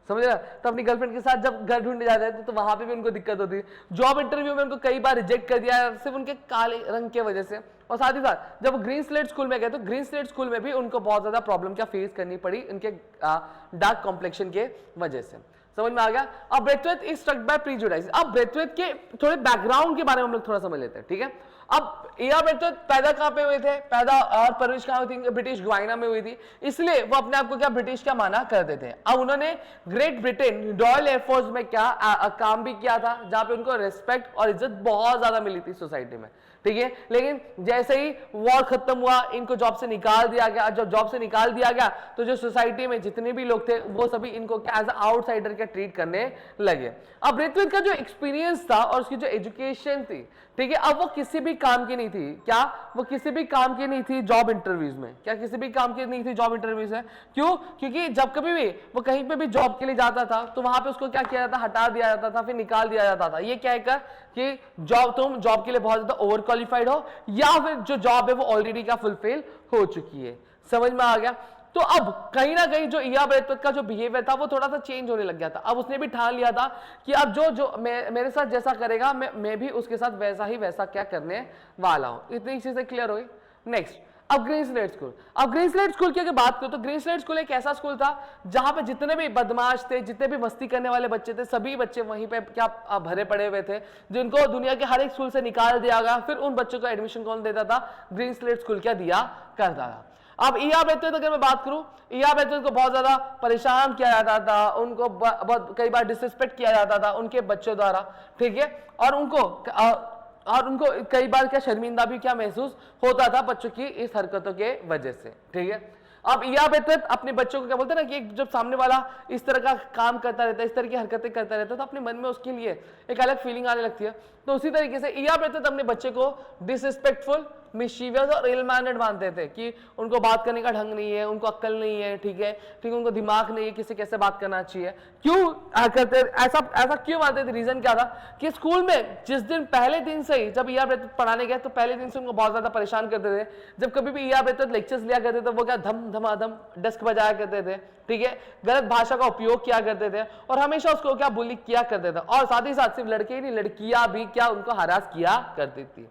Speaker 1: समझ रहा, तो अपनी गर्लफ्रेंड के साथ जब घर ढूंढने जाते थे तो वहां पे भी उनको दिक्कत होती है। जॉब इंटरव्यू में उनको कई बार रिजेक्ट कर दिया सिर्फ उनके काले रंग की वजह से। और साथ ही साथ जब ग्रीन स्लेट स्कूल में गए तो ग्रीन स्लेट स्कूल में भी उनको बहुत ज्यादा प्रॉब्लम क्या फेस करनी पड़ी उनके डार्क कॉम्प्लेक्शन के वजह से। समझ में आ गया? अब ब्रेथवेट इज स्ट्रक बाय प्रीजुडाइज। अब ब्रेथवेट के थोड़े बैकग्राउंड के बारे में हम लोग थोड़ा समझ लेते हैं, ठीक है। अब ईया ब्रेथवेट पैदा कहाँ पे हुए थे, पैदा और परवरिश कहाँ हुई थी, ब्रिटिश गुयाना में हुई थी, इसलिए वो अपने आप को क्या ब्रिटिश क्या माना करते थे। अब उन्होंने ग्रेट ब्रिटेन रॉयल एयरफोर्स में क्या काम भी किया था, जहां पे उनको रिस्पेक्ट और इज्जत बहुत ज्यादा मिली थी सोसाइटी में, ठीक है। लेकिन जैसे ही वॉर खत्म हुआ इनको जॉब से निकाल दिया गया। जब जॉब से निकाल दिया गया तो जो सोसाइटी में जितने भी लोग थे वो सभी इनको एज आउटसाइडर क्या ट्रीट करने लगे। अब ब्रेथवेट का जो एक्सपीरियंस था और उसकी जो एजुकेशन थी, ठीक है, अब वो किसी भी काम की नहीं थी। क्या वो किसी भी काम की नहीं थी जॉब इंटरव्यूज में, क्या किसी भी काम की नहीं थी जॉब इंटरव्यूज में। क्यों? क्योंकि जब कभी भी वो कहीं पे भी जॉब के लिए जाता था तो वहां पे उसको क्या किया जाता, हटा दिया जाता था, फिर निकाल दिया जाता था। ये क्या है कि तुम जॉब के लिए बहुत ज्यादा ओवर क्वालिफाइड हो या फिर जो जॉब है वो ऑलरेडी क्या फुलफिल हो चुकी है। समझ में आ गया? तो अब कहीं ना कहीं जो ईया ब्रेथवेट का जो बिहेवियर था वो थोड़ा सा चेंज होने लग गया था। अब उसने भी ठान लिया था कि अब जो मेरे साथ जैसा करेगा मैं भी उसके साथ वैसा क्या करने वाला हूं। इतनी चीजें क्लियर हुई। नेक्स्ट, अब ग्रीन स्लेट स्कूल। अब ग्रीन स्लेट स्कूल की अगर बात करो तो ग्रीन स्लेट स्कूल एक ऐसा स्कूल था जहां पे जितने भी बदमाश थे, जितने भी मस्ती करने वाले बच्चे थे, सभी बच्चे वहीं पे क्या भरे पड़े हुए थे, जिनको दुनिया के हर एक स्कूल से निकाल दिया गया। फिर उन बच्चों को एडमिशन कौन देता था? ग्रीन स्लेट स्कूल क्या दिया करता था। अब ईया ब्रेथवेट अगर मैं बात करूं, ईया ब्रेथवेट को बहुत ज्यादा परेशान किया जाता था, उनको बहुत कई बार डिसरिस्पेक्ट किया जाता था उनके बच्चों द्वारा, ठीक है। और उनको कई बार क्या शर्मिंदा भी क्या महसूस होता था बच्चों की इस हरकतों के वजह से, ठीक है। अब ईया ब्रेथवेट अपने बच्चों को क्या बोलते हैं ना कि जब सामने वाला इस तरह का काम करता रहता है, इस तरह की हरकतें करता रहता है तो अपने मन में उसके लिए एक अलग फीलिंग आने लगती है। तो उसी तरीके से ईया ब्रेथवेट अपने बच्चे को डिसरिस्पेक्टफुल, मिशीवियस और इल मैनर्ड मानते थे कि उनको बात करने का ढंग नहीं है, उनको अक्ल नहीं है, ठीक है, उनको दिमाग नहीं है, किसी कैसे बात करना चाहिए। क्यों करते ऐसा क्यों मानते थे? रीजन क्या था कि स्कूल में जिस दिन पहले दिन से ही जब ईया ब्रेथवेट पढ़ाने गए तो पहले दिन से उनको बहुत ज्यादा परेशान करते थे। जब कभी भी ईया ब्रेथवेट लेक्चर्स लिया करते थे वो क्या धमाधम डेस्क बजाया करते थे, ठीक है, गलत भाषा का उपयोग किया करते थे और हमेशा उसको क्या बुली किया करते थे। और साथ ही साथ सिर्फ लड़के ही नहीं, लड़कियां भी क्या उनको हरास किया करती थी,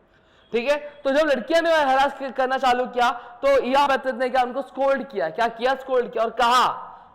Speaker 1: ठीक है। तो जब लड़कियां ने हरास करना चालू किया तो ईया बेतत ने क्या उनको स्कोल्ड किया, क्या किया, स्कोल्ड किया और कहा,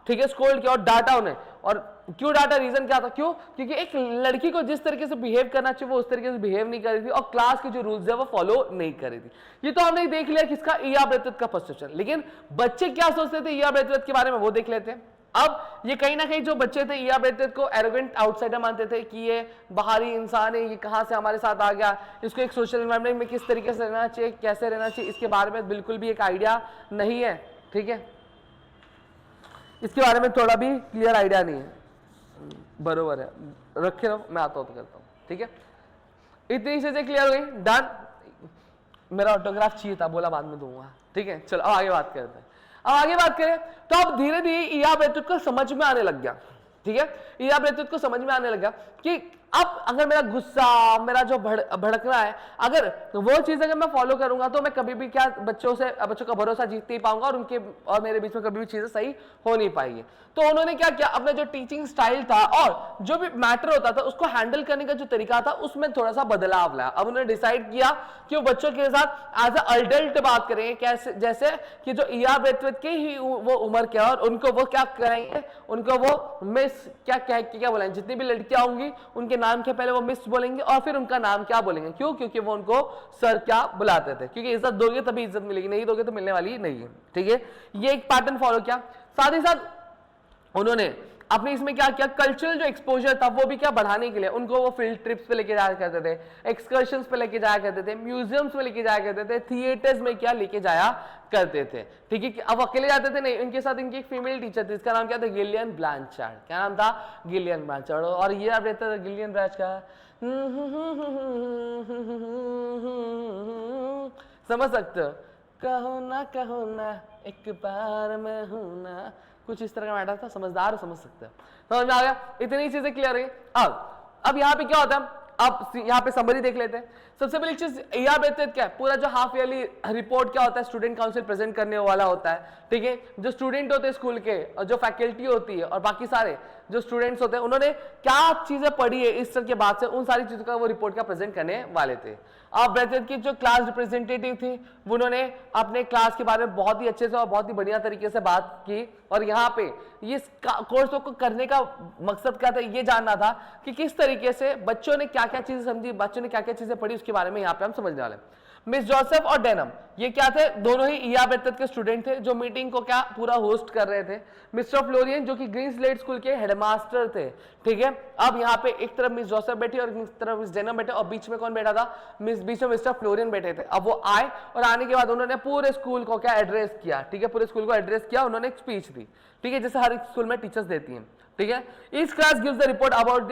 Speaker 1: ठीक है, स्कोल्ड किया और डांटा उन्हें। और क्यों डांटा, रीजन क्या था, क्यों, क्योंकि एक लड़की को जिस तरीके से बिहेव करना चाहिए वो उस तरीके से बिहेव नहीं कर रही थी और क्लास के जो रूल्स है वो फॉलो नहीं कर रही थी। ये तो हमने देख लिया किसका, ईया बेतत का परसेप्शन। लेकिन बच्चे क्या सोचते थे ईया बेतत के बारे में वो देख लेते हैं। अब ये कहीं ना कहीं जो बच्चे थे ईया बेतत को एरोगेंट आउटसाइडर मानते थे कि ये बाहरी इंसान है, ये कहां से हमारे साथ आ गया, इसको एक सोशल एनवायरनमेंट में किस तरीके से रहना चाहिए, कैसे रहना चाहिए, इसके बारे में बिल्कुल भी एक आइडिया नहीं है, ठीक है, इसके बारे में थोड़ा भी क्लियर आइडिया नहीं है। बरोबर है, रखे रहो, मैं आता हूं तो करता हूं, ठीक है। इतनी चीजें क्लियर हुई, डन। मेरा ऑटोग्राफ चाहिए था, बोला बाद में दूंगा, ठीक है। चलो अब आगे बात करते हैं। अब आगे बात करें तो अब धीरे धीरे ईया बेतत को समझ में आने लग गया, ठीक है, ईया बेतत को समझ में आने लग गया कि अब अगर मेरा गुस्सा, मेरा जो भड़कना है, अगर वो चीज अगर मैं फॉलो करूंगा तो मैं कभी भी क्या बच्चों का भरोसा जीत नहीं पाऊंगा और उनके और मेरे बीच में कभी भी चीजें सही हो नहीं पाएगी। तो उन्होंने क्या किया, अपना जो टीचिंग स्टाइल था और जो भी मैटर होता था उसको हैंडल करने का जो तरीका था उसमें थोड़ा सा बदलाव लाया। अब उन्होंने डिसाइड किया कि वो बच्चों के साथ एज अ अडल्ट बात करेंगे, कैसे, जैसे कि जो ईया बेतत की ही वो उम्र क्या और उनको वो क्या करेंगे, उनको वो मिस क्या बोलेंगे, जितनी भी लड़कियां होंगी उनके नाम के पहले वो मिस बोलेंगे और फिर उनका नाम क्या बोलेंगे, क्यों, क्योंकि वो उनको सर क्या बुलाते थे, क्योंकि इज्जत दोगे तभी इज्जत मिलेगी, नहीं दोगे तो मिलने वाली नहीं है, ठीक है। ये एक पैटर्न फॉलो किया। साथ ही साथ उन्होंने अपने इसमें क्या किया, कल्चरल जो एक्सपोजर था वो भी क्या बढ़ाने के लिए उनको वो फील्ड ट्रिप्स पे लेके जाया करते थे, एक्सकर्शंस पे लेके जाया करते थे, म्यूजियम्स में लेके जाया करते थे, थिएटर्स में क्या लेके जाया करते थे, ठीक है। अब अकेले जाते थे नहीं, इनके साथ इनकी एक फीमेल टीचर थी, इसका नाम क्या था, गिलियन ब्लांचार्ड। क्या नाम था, गिलियन ब्लांचार्ड। और ये आप रहता था गिलियन ब्लांच का समझ सकते हो, कहो ना एक बार मैं हूं ना, कुछ इस तरह का मैटर था, समझदार समझ सकते हो, समझ में आ गया। इतनी चीजें क्लियर हुई। अब यहाँ पे क्या होता है, अब यहाँ पे समरी देख लेते हैं। सबसे पहली चीज ईया बेतत क्या है, पूरा जो हाफ ईयरली रिपोर्ट क्या होता है, स्टूडेंट काउंसिल प्रेजेंट करने वाला होता है, ठीक है। जो स्टूडेंट होते हैं स्कूल के और जो फैकल्टी होती है और बाकी सारे जो स्टूडेंट्स होते हैं उन्होंने क्या चीजें पढ़ी है इस तरह के बाद से, उन सारी चीजों का वो रिपोर्ट का प्रेजेंट करने वाले थे। अब बेतत की जो क्लास रिप्रेजेंटेटिव थी उन्होंने अपने क्लास के बारे में बहुत ही अच्छे से और बहुत ही बढ़िया तरीके से बात की और यहाँ पे ये कोर्स को करने का मकसद क्या था, ये जानना था कि किस तरीके से बच्चों ने क्या क्या चीजें समझी, बच्चों ने क्या क्या चीजें पढ़ी, उसके बारे में यहाँ पे हम समझने वाले। मिस जोसेफ और डेनम ये क्या थे, दोनों ही ईया बेतत के स्टूडेंट थे जो मीटिंग को क्या पूरा होस्ट कर रहे थे। मिस्टर फ्लोरियन जो कि ग्रीन स्लेट स्कूल के हेडमास्टर थे, ठीक है। अब यहाँ पे एक तरफ मिस जोसेफ बैठी और एक तरफ मिस डेनम बैठे और बीच में कौन बैठा था, बीच में मिस्टर फ्लोरियन बैठे थे। अब वो आए और आने के बाद उन्होंने पूरे स्कूल को क्या एड्रेस किया, ठीक है, पूरे स्कूल को एड्रेस किया, उन्होंने एक स्पीच दी, ठीक है, जैसे हर एक स्कूल में टीचर्स देती हैं, ठीक है। Each class gives the report about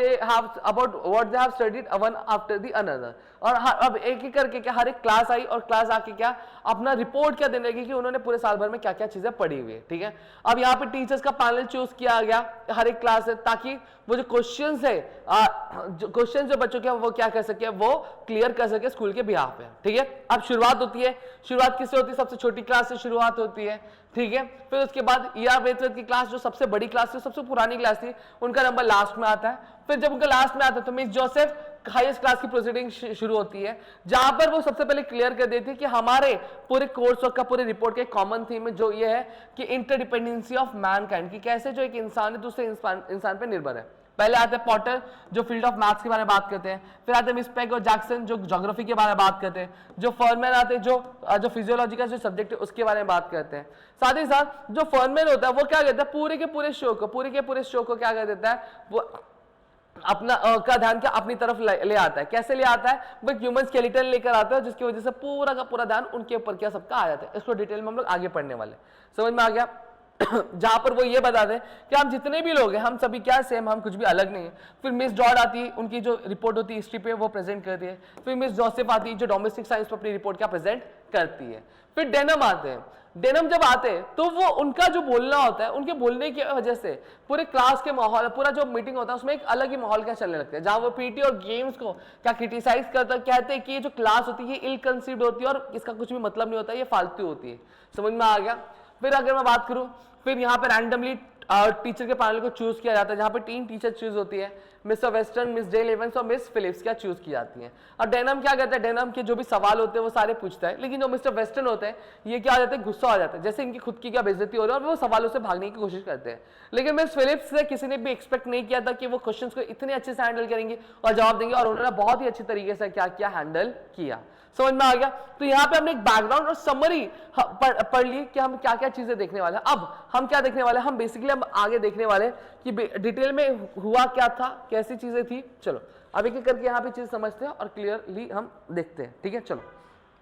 Speaker 1: what they have studied one after the another। और अब एक एक करके क्या हर एक क्लास आई और क्लास आके क्या अपना रिपोर्ट क्या देने लगी कि उन्होंने पूरे साल भर में क्या क्या चीजें पढ़ी हुई है, ठीक है। अब यहाँ पे टीचर्स का पैनल चूज किया गया हर एक क्लास से, ताकि वो जो क्वेश्चंस है क्वेश्चंस जो बच्चों के वो क्या कर सके, वो क्लियर कर सके स्कूल के बिहाफ पे, ठीक है। अब शुरुआत होती है, शुरुआत किससे होती है, सबसे छोटी क्लास से शुरुआत होती है, ठीक है। फिर उसके बाद ईया बेतत की क्लास जो सबसे बड़ी क्लास थी, सबसे पुरानी क्लास थी, उनका नंबर लास्ट में आता है। फिर जब उनका लास्ट में आता है तो मिस जोसेफ हाईएस्ट क्लास की प्रोसीडिंग शुरू होती है, जहां पर वो सबसे पहले क्लियर कर देती है कि हमारे पूरे कोर्स वर्क का पूरे रिपोर्ट के कॉमन थीम है जो ये है कि इंटरडिपेंडेंसी ऑफ मैनकाइंड, की कैसे जो एक इंसान है दूसरे इंसान पर निर्भर है। पहले आते हैं पॉटर जो फील्ड ऑफ मैथ्स के बारे में बात करते हैं, फिर आते हैं मिस पेग और जैक्सन जो ज्योग्राफी के बारे में बात करते हैं, जो फर्नमैन आते हैं जो फिजियोलॉजी का जो सब्जेक्ट है उसके बारे में बात करते हैं। साथ ही साथ जो फर्नमैन होता है वो क्या कहता है, पूरे के पूरे शो को क्या कर देता है, वो अपना का ध्यान क्या अपनी तरफ ले आता है। कैसे ले आता है, वो ह्यूमन स्केलेटन लेकर आता है जिसकी वजह से पूरा का पूरा ध्यान उनके ऊपर क्या सबका आ जाता है। इसको डिटेल में हम लोग आगे पढ़ने वाले, समझ में आ गया। जहां पर वो ये बता दें कि हम जितने भी लोग हैं हम सभी क्या सेम, हम कुछ भी अलग नहीं है। फिर मिस जॉर्ड आती है, उनकी जो रिपोर्ट होती है हिस्ट्री पे वो प्रेजेंट करती है। फिर मिस जोसेफ आती है जो डोमेस्टिक साइंस पर अपनी रिपोर्ट क्या प्रेजेंट करती है। फिर डेनम आते हैं, डेनम जब आते हैं तो वो उनका जो बोलना होता है, उनके बोलने की वजह से पूरे क्लास के माहौल, पूरा जो मीटिंग होता है उसमें एक अलग ही माहौल क्या चलने लगता है, जहां वो पीटी और गेम्स को क्या क्रिटिसाइज करता है, कहते हैं कि ये जो क्लास होती है इल कंसीव्ड होती है और इसका कुछ भी मतलब नहीं होता है, ये फालतू होती है। समझ में आ गया। फिर अगर मैं बात करूं, फिर यहाँ पे रैंडमली टीचर के पैनल को चूज किया जाता है, जहां पे 3 टीचर चूज होती है, mister Western, miss Dale Evans और मिस फिलिप्स क्या चूज की जाती हैं। और डेनम क्या कहता है, डेनम के जो भी सवाल होते हैं वो सारे पूछता है, लेकिन जो मिस्टर वेस्टर्न होते हैं ये क्या हो जाते हैं, गुस्सा हो जाता है, जैसे इनकी खुद की क्या बेइज्जती हो रही है और वो सवालों से भागने की कोशिश करते हैं। लेकिन मिस फिलिप्स से किसी ने भी एक्सपेक्ट नहीं किया था कि वो क्वेश्चन को इतने अच्छे से हैंडल करेंगे और जवाब देंगे, और उन्होंने बहुत ही अच्छी तरीके से क्या किया, हैंडल किया। समझ में आ गया। तो यहाँ पे हमने एक बैकग्राउंड और समरी पढ़ ली कि हम क्या क्या चीजें देखने वाले हैं। अब हम क्या देखने वाले हैं, हम बेसिकली हम आगे देखने वाले हैं कि डिटेल में हुआ क्या था, कैसी चीजें थी। चलो अब एक एक करके यहाँ पे चीज समझते हैं और क्लियरली हम देखते हैं। ठीक है, चलो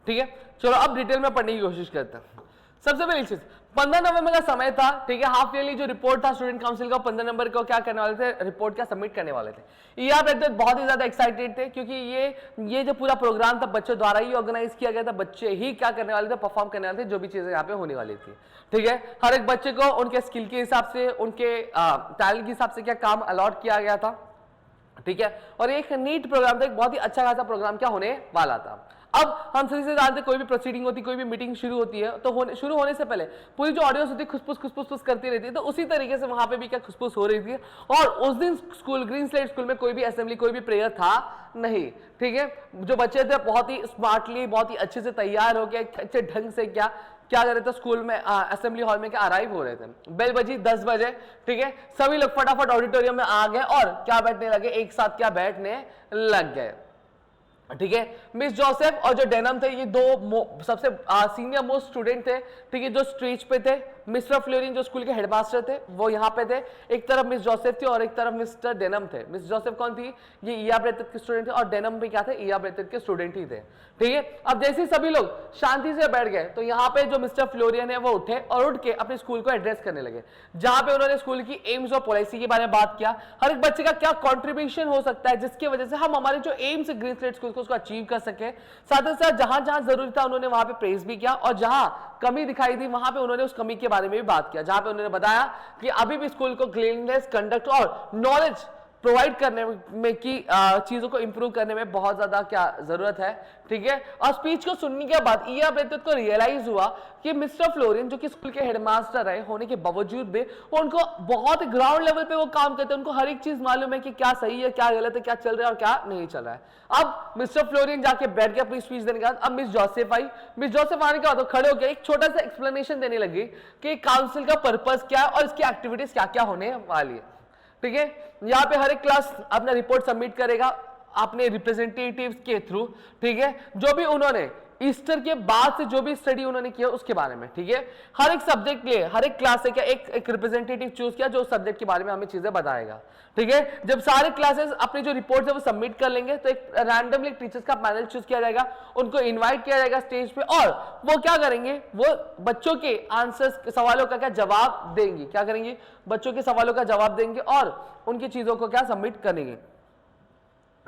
Speaker 1: ठीक है, चलो अब डिटेल में पढ़ने की कोशिश करते हैं। सबसे पहली चीज 15 नवंबर का समय था, ठीक है, हाफ ईयरली जो रिपोर्ट था स्टूडेंट काउंसिल का, 15 नंबर को क्या करने वाले थे, रिपोर्ट क्या सबमिट करने वाले थे। ये आप बहुत ही ज्यादा एक्साइटेड थे क्योंकि ये जो पूरा प्रोग्राम था बच्चों द्वारा ही ऑर्गेनाइज किया गया था, बच्चे ही क्या करने वाले थे, परफॉर्म करने वाले थे जो भी चीजें यहाँ पे होने वाली थी। ठीक है, हर एक बच्चे को उनके स्किल के हिसाब से, उनके टैलेंट के हिसाब से क्या काम अलॉट किया गया था। ठीक है, और एक नीट प्रोग्राम था, एक बहुत ही अच्छा खासा प्रोग्राम क्या होने वाला था। अब हम सही से जानते, कोई भी प्रोसीडिंग होती, कोई भी मीटिंग शुरू होती है तो शुरू होने से पहले पूरी जो ऑडियंस होती है खुसपुस करती रहती है, तो उसी तरीके से वहां पे भी क्या खुसपुस हो रही थी। और उस दिन स्कूल, ग्रीन स्लेट स्कूल में कोई भी असेंबली, कोई भी प्रेयर था नहीं। ठीक है, जो बच्चे थे बहुत ही स्मार्टली, बहुत ही अच्छे से तैयार होकर अच्छे ढंग से क्या कर रहे थे, स्कूल में असेंबली हॉल में क्या अराइव हो रहे थे। बेल बजी 10 बजे, ठीक है, सभी लोग फटाफट ऑडिटोरियम में आ गए और क्या बैठने लगे, एक साथ क्या बैठने लग गए। ठीक है, मिस जोसेफ और जो डेनम थे ये दो सबसे सीनियर मोस्ट स्टूडेंट थे। ठीक है, जो स्टेज पे थे। मिस्टर फ्लोरिन जो स्कूल के हेडमास्टर थे वो यहाँ पे थे, एक तरफ मिस जोसेफ थी और एक तरफ मिस्टर डेनम थे। मिस जोसेफ कौन थी, ये ईया ब्रेथेट के स्टूडेंट थे और डेनम भी क्या थे, ईया ब्रेथेट के स्टूडेंट ही थे। ठीक है, अब जैसे ही सभी लोग शांति से बैठ गए तो यहाँ पे जो मिस्टर फ्लोरियन है वो उठे और उठ के अपने स्कूल को एड्रेस करने लगे, जहां पे उन्होंने स्कूल की एम्स और पॉलिसी के बारे में बात किया, हर एक बच्चे का क्या कॉन्ट्रीब्यूशन हो सकता है जिसकी वजह से हम हमारे जो एम्स है ग्रीन स्लेट स्कूल को उसको अचीव कर सके। साथ ही साथ जहां जहां जरूरी था उन्होंने वहां पे प्रेज भी किया और जहां कमी दिखाई दी वहां पे उन्होंने उस कमी के बारे में भी बात किया, जहां पे उन्होंने बताया कि अभी भी स्कूल को क्लीननेस, कंडक्ट और नॉलेज प्रोवाइड करने में की चीजों को इंप्रूव करने में बहुत ज्यादा क्या जरूरत है। ठीक है, और स्पीच को सुनने के बाद ईया ब्रेथेट को रियलाइज हुआ कि मिस्टर फ्लोरिन जो कि स्कूल के हेडमास्टर रहे होने के बावजूद भी उनको बहुत ग्राउंड लेवल पे वो काम करते हैं, उनको हर एक चीज मालूम है कि क्या सही है, क्या गलत है, क्या चल रहा है और क्या नहीं चल रहा है। अब मिस्टर फ्लोरिन जाके बैठ के अपनी स्पीच देने के बाद अब मिस जोसेफ आई। मिस जोसेफ आने के बाद खड़े होकर एक छोटा सा एक्सप्लेनेशन देने लगी कि काउंसिल का पर्पस क्या है और इसकी एक्टिविटीज क्या क्या होने वाली है। ठीक है, यहाँ पे हर एक क्लास अपना रिपोर्ट सबमिट करेगा अपने रिप्रेजेंटेटिव्स के थ्रू। ठीक है, जो भी उन्होंने ईस्टर के बाद से जो भी स्टडी उन्होंने किया उसके बारे में। ठीक है, हर एक सब्जेक्ट लिए हर एक क्लास से क्या एक रिप्रेजेंटेटिव चूज किया जो सब्जेक्ट के बारे में हमें चीजें बताएगा। ठीक है, जब सारे क्लासेस अपनी जो रिपोर्ट है वो सबमिट कर लेंगे तो एक रैंडमली टीचर्स का पैनल चूज किया जाएगा, उनको इनवाइट किया जाएगा स्टेज पे और वो क्या करेंगे, वो बच्चों के आंसर्स, सवालों का क्या जवाब देंगे, क्या करेंगे, बच्चों के सवालों का जवाब देंगे और उनकी चीजों को क्या सबमिट करेंगे।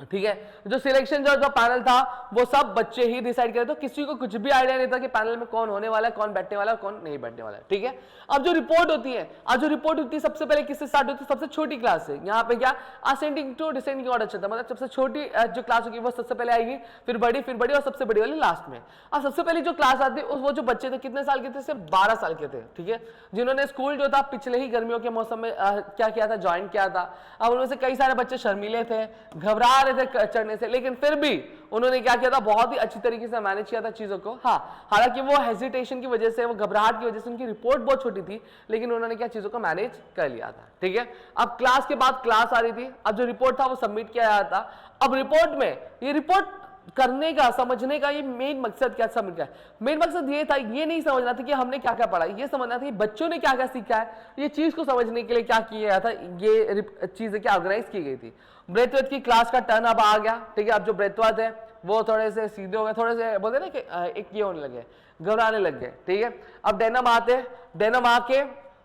Speaker 1: ठीक है, जो सिलेक्शन जो पैनल था वो सब बच्चे ही डिसाइड करे, तो किसी को कुछ भी आइडिया नहीं था कि पैनल में कौन होने वाला है, कौन बैठने वाला है, कौन नहीं बैठने वाला है। ठीक है, अब जो रिपोर्ट होती है, आज जो रिपोर्ट होती है सबसे पहले किससे स्टार्ट होती है, सबसे छोटी क्लास से। यहाँ पे क्या असेंडिंग टू डिसेंडिंग ऑर्डर चलता है, मतलब सबसे छोटी जो क्लास होगी वो सबसे पहले आएगी, फिर बड़ी और सबसे बड़ी वाली लास्ट में। अब सबसे पहली जो क्लास आती है वो जो बच्चे थे कितने साल के थे, सिर्फ 12 साल के थे। ठीक है, जिन्होंने स्कूल जो था पिछले ही गर्मियों के मौसम में क्या किया था, ज्वाइन किया था। अब उनमें से कई सारे बच्चे शर्मीले थे, घबरा रहे थे चढ़ने से, लेकिन फिर भी उन्होंने क्या किया था, बहुत ही अच्छी तरीके से मैनेज किया था चीजों को। हाँ, हालांकि वो हेजिटेशन की वजह से, वो घबराहट की वजह से उनकी रिपोर्ट बहुत छोटी थी, लेकिन उन्होंने क्या चीजों को मैनेज कर लिया था। ठीक है, अब क्लास के बाद क्लास आ रही थी, अब जो रिपोर्ट था वो सबमिट किया जाता था। अब रिपोर्ट में ये रिपोर्ट करने का, समझने का ये मेन मकसद क्या समझ गया, मेन मकसद ये था, ये नहीं समझना था कि हमने क्या क्या पढ़ा, ये समझना था कि बच्चों ने क्या क्या सीखा है, ये चीज को समझने के लिए क्या किया गया था, ये चीजें क्या ऑर्गेनाइज की गई थी। ब्रेथवेट की क्लास का टर्न अब आ गया। ठीक है, अब जो ब्रेथवेट है वो थोड़े से सीधे हो गए, थोड़े से बोलते ना कि एक ये होने लगे, घबराने लग गए। ठीक है, अब डेनम आते, डेनम आके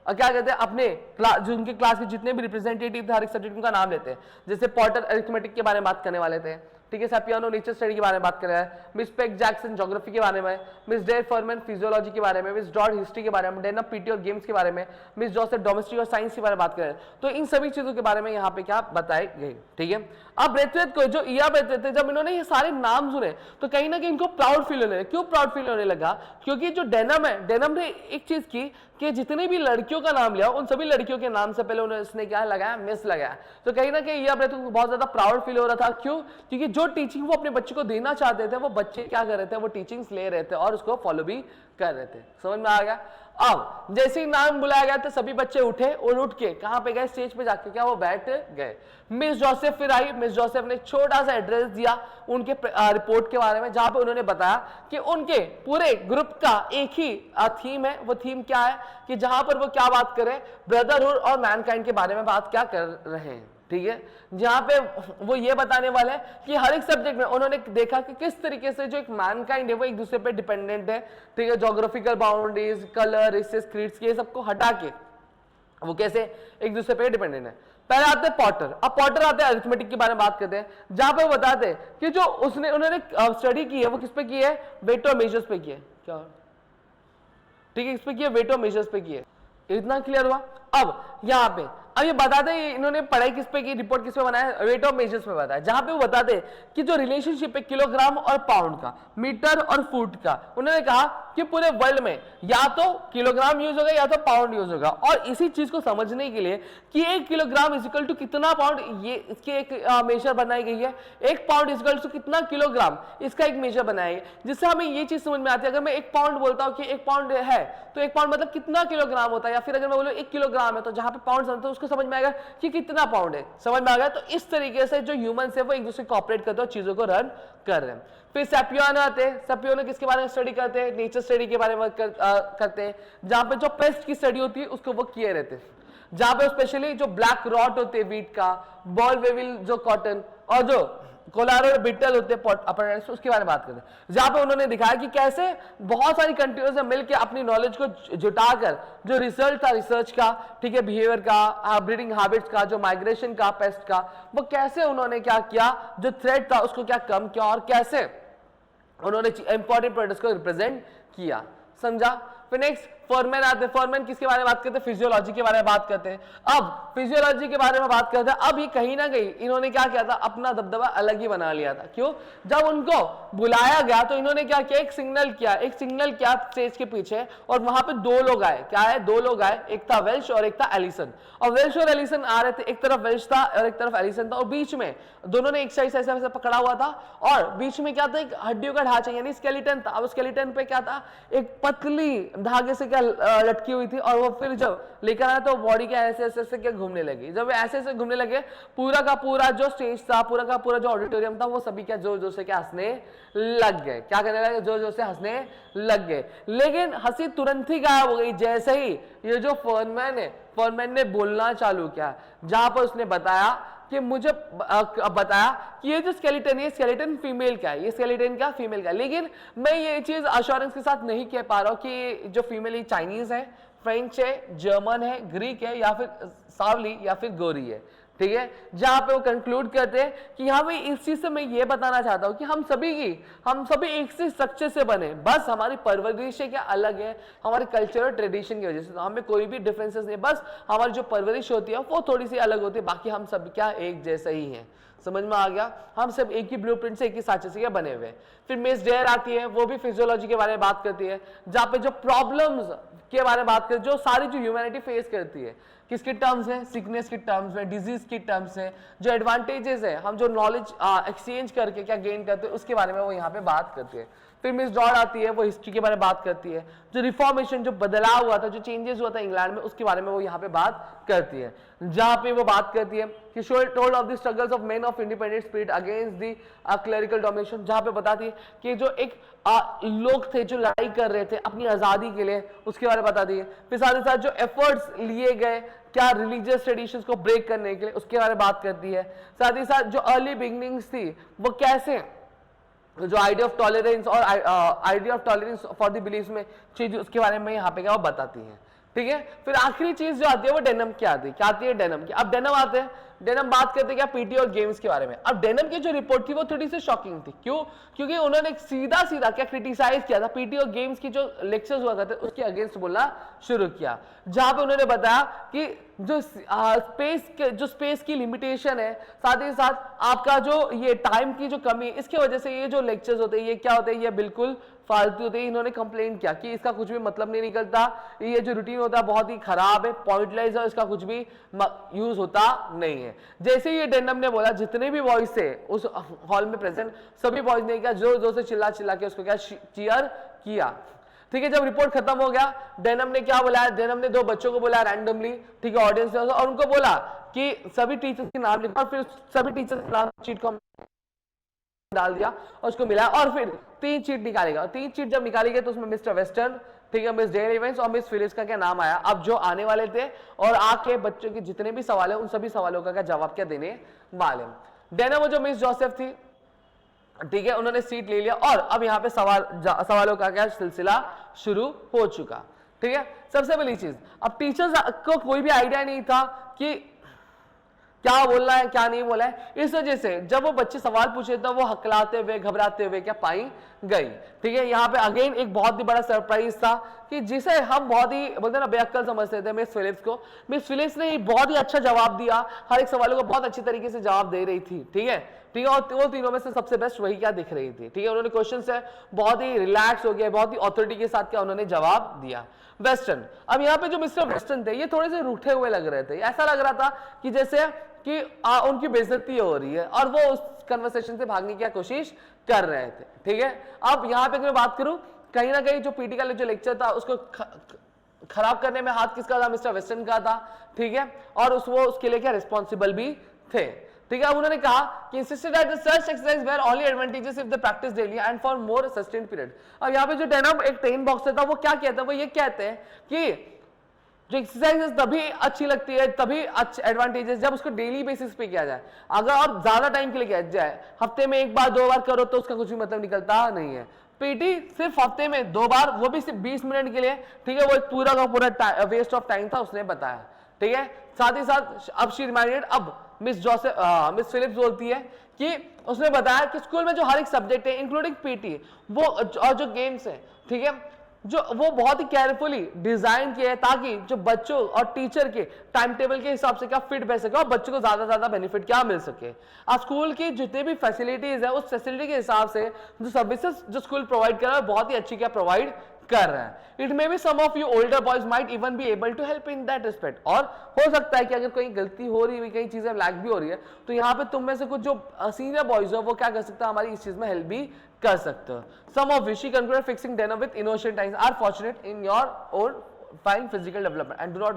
Speaker 1: क्या कहते हैं, अपने जो उनके क्लास के जितने भी रिप्रेजेंटेटिव थे हर एक सब्जेक्ट उनका नाम लेते हैं, जैसे पॉटर अरिथमेटिक के बारे में बात करने वाले थे, ठीक है, सैपियानो नेचर स्टडी के बारे में बात कर रहा है, मिस पेक जैक्सन ज्योग्राफी के बारे में, मिस डेर फॉरमैन फिजियोलॉजी के बारे में, मिस डॉट हिस्ट्री के बारे में, डेना पीटी और गेम्स के बारे में, मिस जोसेफ डोमेस्ट्री और साइंस के बारे में बात कर रहे हैं। तो इन सभी चीजों के बारे में यहाँ पे क्या बताए गए, ठीक है। अब ब्रेथवेट को जो ईया ब्रेथवेट थे, जब इन्होंने ये सारे नाम सुने तो कहीं ना कहीं इनको प्राउड फील होने लगा। क्यों प्राउड फील होने लगा? क्योंकि जो डेनम है, डेनम ने एक चीज की कि जितनी भी लड़कियों का नाम लिया उन सभी लड़कियों के नाम से पहले उन्होंने इसने क्या लगाया, मिस लगाया। तो कहीं ना कहीं ईया ब्रेथवेट को बहुत ज्यादा प्राउड फील हो रहा था। क्यों? क्योंकि जो टीचिंग वो अपने बच्चे को देना चाहते थे वो बच्चे क्या कर रहे थे, वो टीचिंग्स ले रहे थे और उसको फॉलो भी कर रहे थे। समझ में आ गया? अब जैसे ही नाम बुलाया गया तो सभी बच्चे उठे और उठ के कहां पे गए, स्टेज पे जाके क्या वो बैठ गए। मिस जोसेफ फिर आई। मिस जोसेफ ने छोटा सा एड्रेस दिया उनके रिपोर्ट के बारे में, जहां पे उन्होंने बताया कि उनके पूरे ग्रुप का एक ही थीम है। वो थीम क्या है कि जहां पर वो क्या बात करें, ब्रदरहुड और मैनकाइंड के बारे में बात क्या कर रहे हैं, ठीक है। जहां पे वो ये बताने वाले हैं कि हर एक सब्जेक्ट में उन्होंने देखा कि किस तरीके से जो एक मैनकाइंड है वो एक दूसरे पे डिपेंडेंट है, ठीक है। Geographical boundaries, colour, races, creeds, ये सबको हटा के वो कैसे एक दूसरे पे डिपेंडेंट है। पहले आते हैं पॉटर। अब पॉटर आते हैं अरिथमेटिक के बारे में बात करते हैं, जहां पे वो बताते हैं कि जो उन्होंने स्टडी की है वो किस पे की है, वेट और मेजर्स पे की है। क्या, ठीक है, इस पे की है, वेट और मेजर्स पे की है। इतना क्लियर हुआ? अब यहाँ पे अब ये बताते हैं इन्होंने पढ़ाई किस पे की, रिपोर्ट किस पे बनाया, वेट ऑफ मेजर्स पे बताया, जहां पे वो बताते हैं कि जो रिलेशनशिप है किलोग्राम और पाउंड का, मीटर और फुट का, उन्होंने कहा कि पूरे वर्ल्ड में या तो किलोग्राम यूज होगा या तो पाउंड यूज होगा। और इसी चीज को समझने के लिए कि 1 किलोग्राम इजिकल टू कितना पाउंड, ये इसके एक मेजर बनाई गई है। 1 पाउंड इजिकल टू कितना किलोग्राम, इसका एक मेजर बनाया है, जिससे हमें ये चीज समझ में आती है। अगर मैं 1 पाउंड बोलता हूँ कि 1 पाउंड है तो 1 पाउंड मतलब कितना किलोग्राम होता है, या फिर अगर मैं बोलूँ 1 किलोग्राम है तो जहां पे पाउंड समझते हैं उसको समझ में आएगा कि कितना पाउंड है। समझ में आ गया? तो इस तरीके से जो ह्यूमन है वो एक दूसरे कोऑपरेट करते हैं और चीजों को रन कर रहे हैं। फिर सैपियानो आते हैं। सैपियानो किसके बारे में स्टडी करते हैं, नेचर स्टडी के बारे में करते हैं, जहां पे जो पेस्ट की स्टडी होती है उसको वो किए रहते हैं, जहां पे स्पेशली जो ब्लैक रॉट होते हैं वीट का, बॉल वेविल जो कॉटन, और जो कोलारो बिटल होते हैं उसके बारे में बात करते हैं, जहां पे उन्होंने दिखाया कि कैसे बहुत सारी कंट्रीज ने मिलकर अपनी नॉलेज को जुटाकर जो रिजल्ट था रिसर्च का, ठीक है, बिहेवियर का, ब्रीडिंग हैबिट्स का, जो माइग्रेशन का, पेस्ट का, वो कैसे उन्होंने क्या किया, जो थ्रेट था उसको क्या कम किया और कैसे उन्होंने इंपॉर्टेंट प्रोडक्ट्स को रिप्रेजेंट किया। समझा? फिर नेक्स्ट फॉरमैन आते हैं। फॉरमैन किसके बारे में बात करते हैं, फिजियोलॉजी के बारे में बात करते हैं। अब फिजियोलॉजी के बारे में बात करते हैं। अब ये कहीं ना कहीं इन्होंने क्या किया था, अपना दबदबा अलग ही बना लिया था। क्यों? जब उनको बुलाया गया तो इन्होंने क्या किया, एक सिग्नल किया स्टेज के पीछे, और वहां पे 2 लोग आए। क्या है? 2 लोग आए, एक था वेल्श और एक था एलिसन। और वेल्श और एलिसन आ रहे थे, एक तरफ वेल्श था और एक तरफ एलिसन था, और बीच में दोनों ने एक साइड से ऐसे पकड़ा हुआ था, और बीच में क्या था, एक हड्डियों का ढांचा यानी स्केलेटन था। अब स्केलेटन पे क्या था, एक पतली धागे से क्या लटकी हुई थी, और वो फिर जब लेकर आया तो बॉडी के ऐसे ऐसे क्या घूमने लगी। जब ऐसे ऐसे घूमने लगे, पूरा का पूरा जो स्टेज था, पूरा का पूरा जो ऑडिटोरियम था, वो सभी क्या जोर जोर से क्या हंसने लग गए। क्या करने लगे? जोर जोर से हंसने लग गए। लेकिन हंसी तुरंत ही गायब हो गई जैसे ही ये जो फॉरमैन ने बोलना चालू किया, जहां पर उसने बताया कि मुझे बताया कि ये जो स्केलेटन है, स्केलेटन फीमेल का है, ये स्केलेटन क्या फीमेल का है। लेकिन मैं ये चीज अश्योरेंस के साथ नहीं कह पा रहा हूं कि जो फीमेल है चाइनीज है, फ्रेंच है, जर्मन है, ग्रीक है, या फिर सावली या फिर गोरी है, ठीक है। जहां पे वो कंक्लूड करते हैं कि यहाँ पे इस चीज से मैं ये बताना चाहता हूँ कि हम सभी एक से स्ट्रक्चर से बने, बस हमारी परवरिश क्या अलग है, हमारे कल्चरल ट्रेडिशन की वजह से। तो हमें कोई भी डिफरेंसेस नहीं, बस हमारी जो परवरिश होती है वो थोड़ी सी अलग होती है, बाकी हम सब क्या एक जैसा ही हैं। समझ में आ गया? हम सब एक ही ब्लूप्रिंट से, एक ही सांचे से बने हुए हैं। फिर मिस डेयर आती है, वो भी फिजियोलॉजी के बारे में बात करती है, जहां पे जो प्रॉब्लम्स के बारे में बात करती है, जो सारी जो ह्यूमैनिटी फेस करती है, किसके टर्म्स में, सिकनेस के टर्म्स में, डिजीज के टर्म्स में, जो एडवांटेजेस है, हम जो नॉलेज एक्सचेंज करके क्या गेन करते हैं, उसके बारे में वो यहाँ पे बात करती है। फिर मिस डॉड आती है, वो हिस्ट्री के बारे में बात करती है, जो रिफॉर्मेशन, जो बदलाव हुआ था, जो चेंजेस हुआ था इंग्लैंड में, उसके बारे में वो यहाँ पे बात करती है। जहां पे वो बात करती है कि show told of the struggles of main of independent spirit against the clerical domination, जहां पे बताती है कि जो एक लोग थे जो लड़ाई कर रहे थे अपनी आजादी के लिए, उसके बारे में बताती है। फिर साथ ही साथ जो एफर्ट्स लिए गए क्या रिलीजियस ट्रेडिशंस को ब्रेक करने के लिए, उसके बारे में बात करती है। साथ ही साथ जो अर्ली बिगिनिंग्स थी वो कैसे जो आइडिया ऑफ टॉलरेंस और idea of tolerance for the beliefs में चीज, उसके बारे में यहाँ पे क्या वो बताती है, ठीक है। फिर आखिरी चीज जो आती है वो डेनम की आती है। क्या आती है? डेनम की। अब डेनम आते हैं, डेनम बात करते क्या पीटी और गेम्स के बारे में। अब डेनम की जो रिपोर्ट थी वो थोड़ी सी शॉकिंग थी, क्यों? क्योंकि उन्होंने सीधा सीधा क्या क्रिटिसाइज किया था पीटी और गेम्स की जो लेक्चर्स हुआ करते उसके अगेंस्ट बोलना शुरू किया, जहां पे उन्होंने बताया कि जो स्पेस की लिमिटेशन है, साथ ही साथ आपका जो ये टाइम की जो कमी, इसके वजह से ये जो लेक्चर्स होते हैं ये क्या होते हैं, ये बिल्कुल फालतू होते हैं। इन्होंने कंप्लेन किया कि इसका कुछ भी मतलब नहीं निकलता, ये जो रूटीन होता है बहुत ही खराब है, पॉइंटलेस है, इसका कुछ भी यूज होता नहीं है। जैसे ही ये डेनम ने बोला, जितने भी बॉयज थे उस हॉल में प्रेजेंट, सभी बॉयज ने क्या जोर जोर से चिल्ला चिल्ला के उसको क्या चीयर किया। ठीक है, जब रिपोर्ट खत्म हो गया, डेनम ने क्या बोला, डेनम ने 2 बच्चों को बोला रैंडमली, ठीक है, ऑडियंस में, और उनको बोला कि सभी टीचर्स के नाम लिखा, और फिर सभी टीचर्स क्लास शीट को डाल दिया और उसको मिला, और फिर 3 चीट निकालेगा। 3 चीट जब निकाली गई तो उसमें मिस्टर वेस्टर्न, ठीक है, मिस डेयर इवेंट्स और मिस फिलिप्स का क्या नाम आया। अब जो आने वाले थे और आके बच्चों के जितने भी सवाल है उन सभी सवालों का क्या जवाब क्या देने वाले। डेनम और जो मिस जोसेफ थी, ठीक है, उन्होंने सीट ले लिया, और अब यहाँ पे सवालों का क्या सिलसिला शुरू हो चुका। ठीक है, सबसे पहली चीज, अब टीचर्स को कोई भी आइडिया नहीं था कि क्या बोलना है क्या नहीं बोला है, इस वजह से जब वो बच्चे सवाल पूछे तो वो हकलाते हुए घबराते हुए क्या पाई गई। ठीक है, यहाँ पे अगेन एक बहुत ही बड़ा सरप्राइज था कि जिसे हम बहुत ही बोलते ना बेअक्ल समझते थे मिस फिलिप्स को, मिस फिलिप्स ने बहुत ही अच्छा जवाब दिया, हर एक सवालों को बहुत अच्छी तरीके से जवाब दे रही थी। ठीक है, ठीक है, और वो तीनों में से सबसे बेस्ट वही क्या दिख रही थी। ठीक है, उन्होंने क्वेश्चन से बहुत ही रिलैक्स हो गया, बहुत ही ऑथोरिटी के साथ क्या उन्होंने जवाब दिया। वेस्टर्न, अब यहाँ पे जो मिस्टर वेस्टर्न थे ये थोड़े से रूठे हुए लग रहे थे, ऐसा लग रहा था कि जैसे कि उनकी बेइज्जती हो रही है और वो उस कन्वर्सेशन से भागने की कोशिश कर रहे थे। ठीक है, अब यहाँ पे मैं बात करूं, कहीं ना कहीं जो पीटी का जो लेक्चर था उसको खराब करने में हाथ किसका था, मिस्टर वेस्टर्न का था। ठीक है, और वो उसके लिए क्या रिस्पॉन्सिबल भी थे। ठीक है, अब उन्होंने कहा कि insisted that the search exercise were only advantageous if they practice daily and for more sustained period। अब यहाँ पे जो डेनम एक टेन बॉक्स था वो क्या कहता है, वो ये कहते हैं कि जो एक्सरसाइज तभी अच्छी लगती है, तभी अच्छे एडवांटेजेस जब उसको डेली बेसिस पे किया जाए। अगर और ज्यादा टाइम के लिए किया जाए, हफ्ते में 1 बार 2 बार करो तो उसका कुछ भी मतलब निकलता नहीं है। पीटी सिर्फ हफ्ते में 2 बार, वो भी सिर्फ 20 मिनट के लिए। ठीक है, वो एक पूरा का पूरा वेस्ट ऑफ टाइम था, उसने बताया। ठीक है, साथ ही साथ अब शी रिमाइंडेड, अब मिस फिलिप्स बोलती है कि उसने बताया कि स्कूल में जो हर एक सब्जेक्ट है इंक्लूडिंग पीटी वो और जो गेम्स है, ठीक है, जो वो बहुत ही केयरफुली डिजाइन किए हैं ताकि जो बच्चों और टीचर के टाइम टेबल के हिसाब से क्या फिट बैठ सके और बच्चों को ज्यादा बेनिफिट क्या मिल सके। आज स्कूल की जितने भी फैसिलिटीज है उस फैसिलिटी के हिसाब से जो सर्विसेज जो स्कूल प्रोवाइड कर रहा है बहुत ही अच्छी क्या प्रोवाइड कर रहा है। It may be some of you older boys might even be able to help in that respect, और हो सकता है कि अगर कहीं गलती हो रही है, कई चीजें लैग भी हो रही है, तो यहाँ पे तुम में से कुछ जो सीनियर बॉयज हो वो क्या कर सकते हैं, हमारी इस चीज में हेल्प भी कर सकते हो। Some of which concluded fixing denim with innovation times are fortunate in your own fine physical development and do not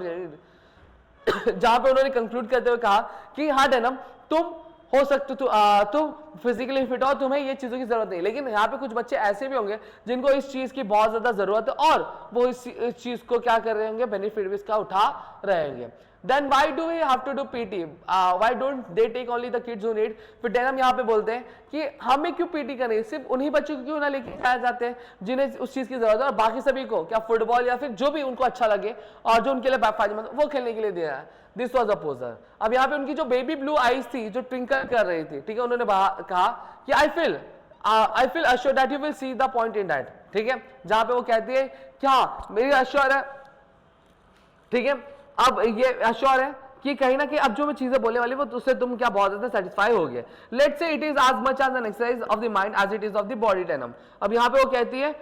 Speaker 1: जहां पे उन्होंने कंक्लूड करते हुए कहा कि हाँ डेनम तुम हो सकते तुम फिजिकली फिट हो, तुम्हें ये चीजों की जरूरत नहीं, लेकिन यहाँ पे कुछ बच्चे ऐसे भी होंगे जिनको इस चीज की बहुत ज्यादा जरूरत है और वो इस चीज को क्या कर रहे होंगे, बेनिफिट भी इसका उठा रहे होंगे। Then why do we have to do PT? Why don't they take only the kids who need? फिर डेनम यहाँ पे बोलते हैं कि हमें क्यों पीटी करनी, सिर्फ उन्हीं बच्चों को क्यों ना लेके आए जाते हैं जिन्हें उस चीज की जरूरत है, और बाकी सभी को क्या फुटबॉल या फिर जो भी उनको अच्छा लगे और जो उनके लिए फायदेमंद वो खेलने के लिए दिया है। This was a पोजर। अब यहाँ पे उनकी जो बेबी ब्लू आईज थी जो ट्विंकल कर रही थी, ठीक है, उन्होंने कहा कि I feel assure that you will see the point in that. ठीक है, जहां पे वो कहती है कि हाँ मेरी अश्योर है, ठीक है, अब ये अश्योर है कि कहीं ना कहीं अब जो मैं चीजें बोलने वाली वो उससे तुम क्या बहुत ज्यादा सेटिस्फाई हो गए। Let's say it is as much as an exercise of the mind as it is of the body डेनम। अब यहाँ पे वो कहती है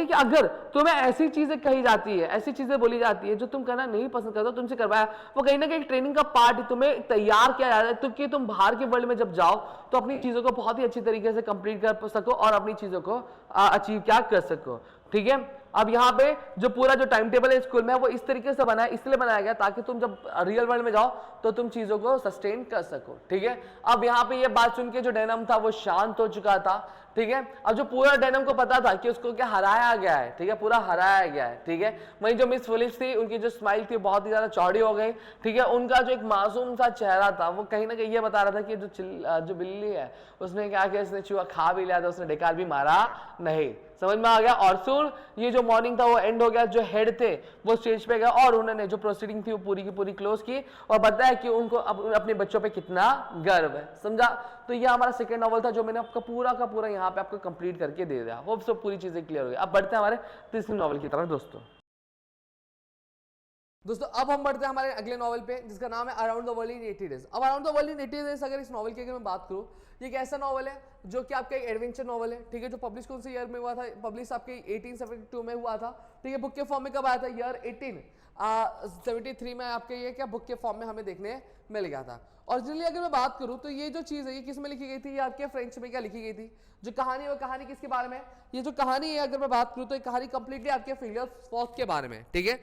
Speaker 1: कि अगर तुम्हें ऐसी चीजें कही जाती है, ऐसी चीजें बोली जाती है जो तुम करना नहीं पसंद करते, तुमसे करवाया, वो कहीं ना कहीं ट्रेनिंग का पार्ट तुम्हें तैयार किया जाता है तो कि तुम बाहर के वर्ल्ड में जब जाओ तो अपनी चीजों को बहुत ही अच्छी तरीके से कंप्लीट कर सको और अपनी चीजों को अचीव क्या कर सको। ठीक है, अब यहाँ पे जो पूरा जो टाइम टेबल है स्कूल में वो इस तरीके से बना है, इसलिए बनाया गया ताकि तुम जब रियल वर्ल्ड में जाओ तो तुम चीजों को सस्टेन कर सको। ठीक है, अब यहाँ पे ये बात सुन के जो डेनम था वो शांत हो चुका था, ठीक है। अब जो पूरा डेनम को पता था कि उसको क्या हराया गया है, ठीक है, पूरा हराया गया है, ठीक है। वहीं जो मिस फिलिप्स थी, उनकी जो स्माइल थी बहुत ही ज्यादा चौड़ी हो गई, ठीक है। उनका जो एक मासूम सा चेहरा था वो कहीं ना कहीं ये बता रहा था कि जो बिल्ली है उसने क्या किया, इसने चूहा खा भी लिया था, उसने डेकार भी मारा नहीं। समझ में आ गया। और सुन, ये जो मॉर्निंग था वो एंड हो गया, जो हेड थे वो स्टेज पे गए और उन्होंने जो प्रोसीडिंग थी वो पूरी की पूरी क्लोज की और बताया कि उनको अपने बच्चों पे कितना गर्व है। समझा। तो ये हमारा सेकंड नॉवल था जो मैंने आपका पूरा का पूरा यहाँ पे आपको कंप्लीट करके दे दिया। होप सब पूरी चीजें क्लियर हो गई। अब बढ़ते हैं हमारे तीसरे नॉवल की तरफ दोस्तों अब हम बढ़ते हैं हमारे अगले नॉवल पे जिसका नाम है around the world in 80 days. अब around the world in 80 days अगर इस नॉवल की अगर मैं बात करूं, ये एक ऐसा नॉवल है जो कि आपका एक एडवेंचर नॉवल है, ठीक है, जो पब्लिश कौन से ईयर में हुआ था, पब्लिश आपके 1872 में हुआ था, ठीक है। बुक के फॉर्म में कब आया था, ईयर 1873 में आपके ये क्या बुक के फॉर्म में हमें देखने मिल गया था। ओरिजिनली अगर मैं बात करूं तो ये जो चीज है ये किस में लिखी गई थी, ये आपके फ्रेंच में क्या लिखी गई थी। जो कहानी है वो कहानी किसके बारे में, ये जो कहानी है अगर मैं बात करूं तो ये कहानी कंप्लीटली आपके फिलियस फॉग के बारे में, ठीक है।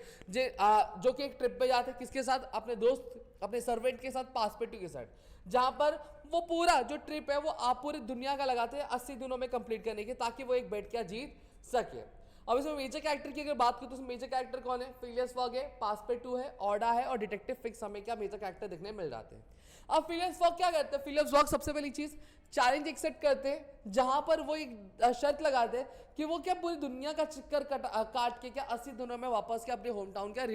Speaker 1: जो कि एक ट्रिप पे जाते हैं किसके साथ, अपने दोस्त अपने सर्वेंट के साथ, पासपेटू के साथ, जहां पर वो पूरा जो ट्रिप है वो आप पूरी दुनिया का लगाते हैं 80 दिनों में कंप्लीट करने के, ताकि वो एक बैठ के जीत सके। अब इसमें मेजर कैरेक्टर की अगर बात करूं तो मेजर कैरेक्टर कौन है, फिलियस फॉग है, पासपेटू है, ऑडा है और डिटेक्टिव फिक्स हमें क्या मेजर कैरेक्टर देखने मिल जाते हैं। अब फिलियस फॉग क्या करते हैं, फिलियस फॉग सबसे पहली चीज चैलेंज एक्सेप्ट करते हैं जहां पर वो एक शर्त लगाते हैं कि वो क्या पूरी दुनिया का चक्कर काट के क्या 80 दिनों में वापस क्या अपने होम टाउन क्या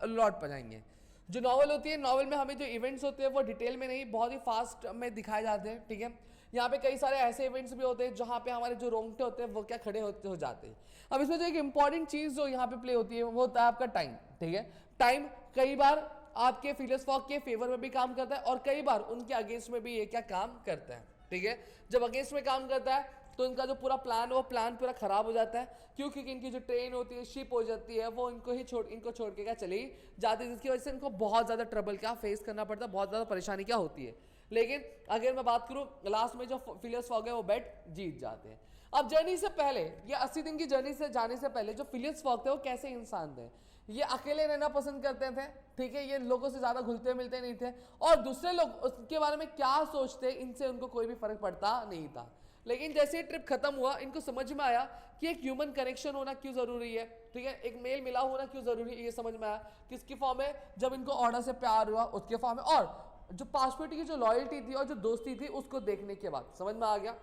Speaker 1: लौट पाएंगे। जो नॉवल होती है, नॉवल में हमें जो इवेंट्स होते हैं वो डिटेल में नहीं बहुत ही फास्ट में दिखाए जाते हैं, ठीक है। यहाँ पे कई सारे ऐसे इवेंट्स भी होते हैं जहाँ पे हमारे जो रोंगटे होते हैं वो क्या खड़े हो जाते हैं। अब इसमें जो एक इंपॉर्टेंट चीज जो यहाँ पे प्ले होती है वो होता है आपका टाइम, ठीक है। टाइम कई बार आपके फिलियस फॉग के फेवर में भी काम करता है और कई बार उनके अगेंस्ट में भी ये क्या काम करता है, ठीक है। जब अगेंस्ट में काम करता है तो इनका जो पूरा प्लान है वो प्लान पूरा खराब हो जाता है, क्योंकि इनकी जो ट्रेन होती है, शिप हो जाती है, वो इनको छोड़ के क्या चली जाती है, जिसकी वजह से इनको बहुत ज़्यादा ट्रबल क्या फेस करना पड़ता है, बहुत ज़्यादा परेशानी क्या होती है। लेकिन अगर मैं बात करूँ लास्ट में जो फिलियस फॉग है वो बेट जीत जाते हैं। अब जर्नी से पहले, ये 80 दिन की जर्नी से जाने से पहले जो फिलियस फॉग थे वो कैसे इंसान थे, ये अकेले रहना पसंद करते थे, ठीक है, ये लोगों से ज्यादा घुलते मिलते नहीं थे और दूसरे लोग उसके बारे में क्या सोचते इनसे उनको कोई भी फर्क पड़ता नहीं था। लेकिन जैसे ट्रिप खत्म हुआ इनको समझ में आया कि एक ह्यूमन कनेक्शन होना क्यों जरूरी है, ठीक है, एक मेल मिला होना क्यों जरूरी है, ये समझ में आया। किसकी फॉर्म में, जब इनको ऑर्डर से प्यार हुआ उसके फॉर्म में, और जो पासपोर्ट की जो लॉयल्टी थी और जो दोस्ती थी उसको देखने के बाद समझ में आ गया।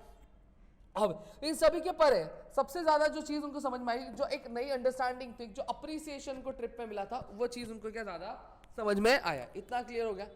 Speaker 1: अब इन सभी के परे सबसे ज्यादा जो चीज उनको समझ में आई, जो एक नई अंडरस्टैंडिंग थी, जो अप्रिसिएशन को ट्रिप पे मिला था, वो चीज उनको क्या ज्यादा समझ में आया। इतना क्लियर हो गया।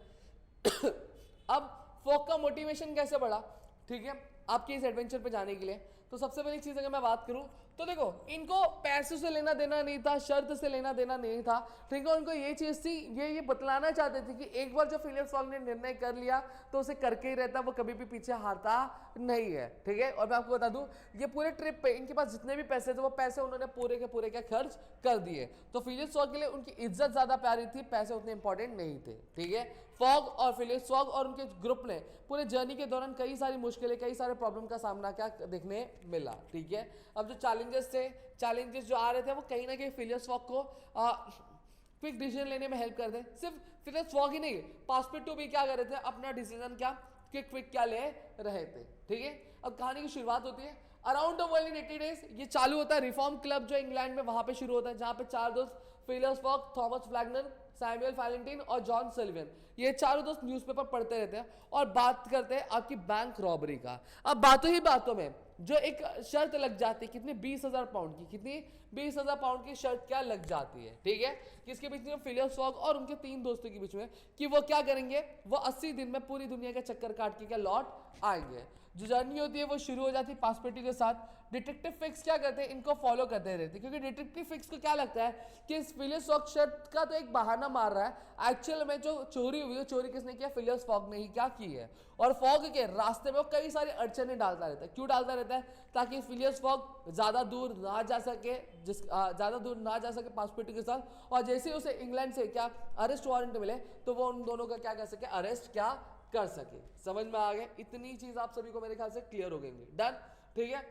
Speaker 1: अब फॉग का मोटिवेशन कैसे बढ़ा, ठीक है, आपके इस एडवेंचर पे जाने के लिए। तो सबसे पहली चीज अगर मैं बात करूं तो देखो इनको पैसों से लेना देना नहीं था, शर्त से लेना देना नहीं था, ठीक है। उनको ये चीज थी, ये बतलाना चाहते थे कि एक बार जो फिलियस फॉग ने निर्णय कर लिया तो उसे करके ही रहता, वो कभी भी पीछे हारता नहीं है, ठीक है। और मैं आपको बता दूं ये पूरे ट्रिप पे इनके पास जितने भी पैसे थे वो पैसे उन्होंने पूरे के पूरे क्या खर्च कर दिए। तो फिलियस फॉग के लिए उनकी इज्जत ज्यादा प्यारी थी, पैसे उतने इंपॉर्टेंट नहीं थे, ठीक है। फॉग और फिलियस फॉग और उनके ग्रुप ने पूरे जर्नी के दौरान कई सारी मुश्किलें, कई सारे प्रॉब्लम का सामना क्या देखने मिला, ठीक है। अब जो चैलेंजेस जो आ रहे थे वो कहीं ना कहीं फिलियस फॉग को क्विक डिसीजन लेने में हेल्प करते हैं। सिर्फ फिलियस फॉग ही नहीं, पासपेटू भी क्या कर रहे थे, अपना डिसीजन क्या क्विक क्या ले रहे थे, ठीक है। अब कहानी की शुरुआत होती है around the world in 80 days. ये चालू होता है रिफॉर्म क्लब जो इंग्लैंड में, वहां पे शुरू होता है, जहां पे चार दोस्त फिलियस फॉग, थॉमस फ्लैगनर, सैमुअल फैलेंटाइन और जॉन सल्वियन, ये चारों दोस्त न्यूज़पेपर पढ़ते रहते हैं और बात करते हैं आपकी बैंक रॉबरी का। अब बातों ही बातों में जो एक शर्त लग जाती है, कितनी 20,000 पाउंड की, कितनी 20,000 पाउंड की शर्त क्या लग जाती है, ठीक है, किसके बीच में, फिलियस फॉग और उनके तीन दोस्तों के बीच में, कि वो क्या करेंगे, वो 80 दिन में पूरी दुनिया का चक्कर काट के क्या लौट आएंगे। जो जर्नी होती है वो शुरू हो जाती है पासपेटू के साथ। डिटेक्टिव फिक्स क्या करते हैं, इनको फॉलो करते रहते, क्योंकि डिटेक्टिव फिक्स को क्या लगता है कि फिलियस फॉग शर्त का तो एक बहाना मार रहा है, एक्चुअल में जो चोरी हुई है, चोरी किसने किया, फिलियस फॉग ने ही क्या की है। और फॉग के रास्ते में वो कई सारी अड़चने डालता रहता है। क्यों डालता रहता है, ताकि फिलियस फॉग ज्यादा दूर ना जा सके, ज्यादा दूर ना जा सके पासपेटू के साथ, और जैसे ही उसे इंग्लैंड से क्या अरेस्ट वारंट मिले तो वो उन दोनों का क्या कर सके, अरेस्ट क्या कर सके। समझ में आ गया, इतनी चीज आप सभी को मेरे ख्याल से क्लियर हो गई, डन, ठीक है।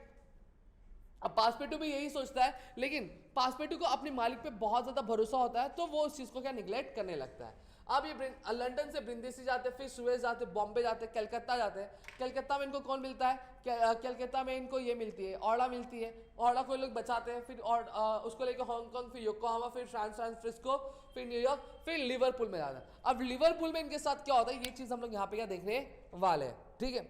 Speaker 1: अब पासपेटू भी यही सोचता है, लेकिन पासपेटू को अपने मालिक पे बहुत ज्यादा भरोसा होता है, तो वो उस चीज को क्या निगलेक्ट करने लगता है। अब ये लंदन से ब्रिंदेसी जाते, फिर सुएज जाते, बॉम्बे जाते, कलकत्ता जाते हैं। कलकत्ता में इनको कौन मिलता है? कलकत्ता में इनको ये मिलती है, ओड़ा मिलती है। ओड़ा को लोग बचाते हैं, फिर और उसको लेकर हांगकांग, फिर योकोहामा, फिर सैन फ्रांसिस्को, फिर न्यूयॉर्क, फिर लिवरपूल में जाता है। अब लिवरपूल में इनके साथ क्या होता है, ये चीज हम लोग यहाँ पे क्या देखने वाले हैं, ठीक है।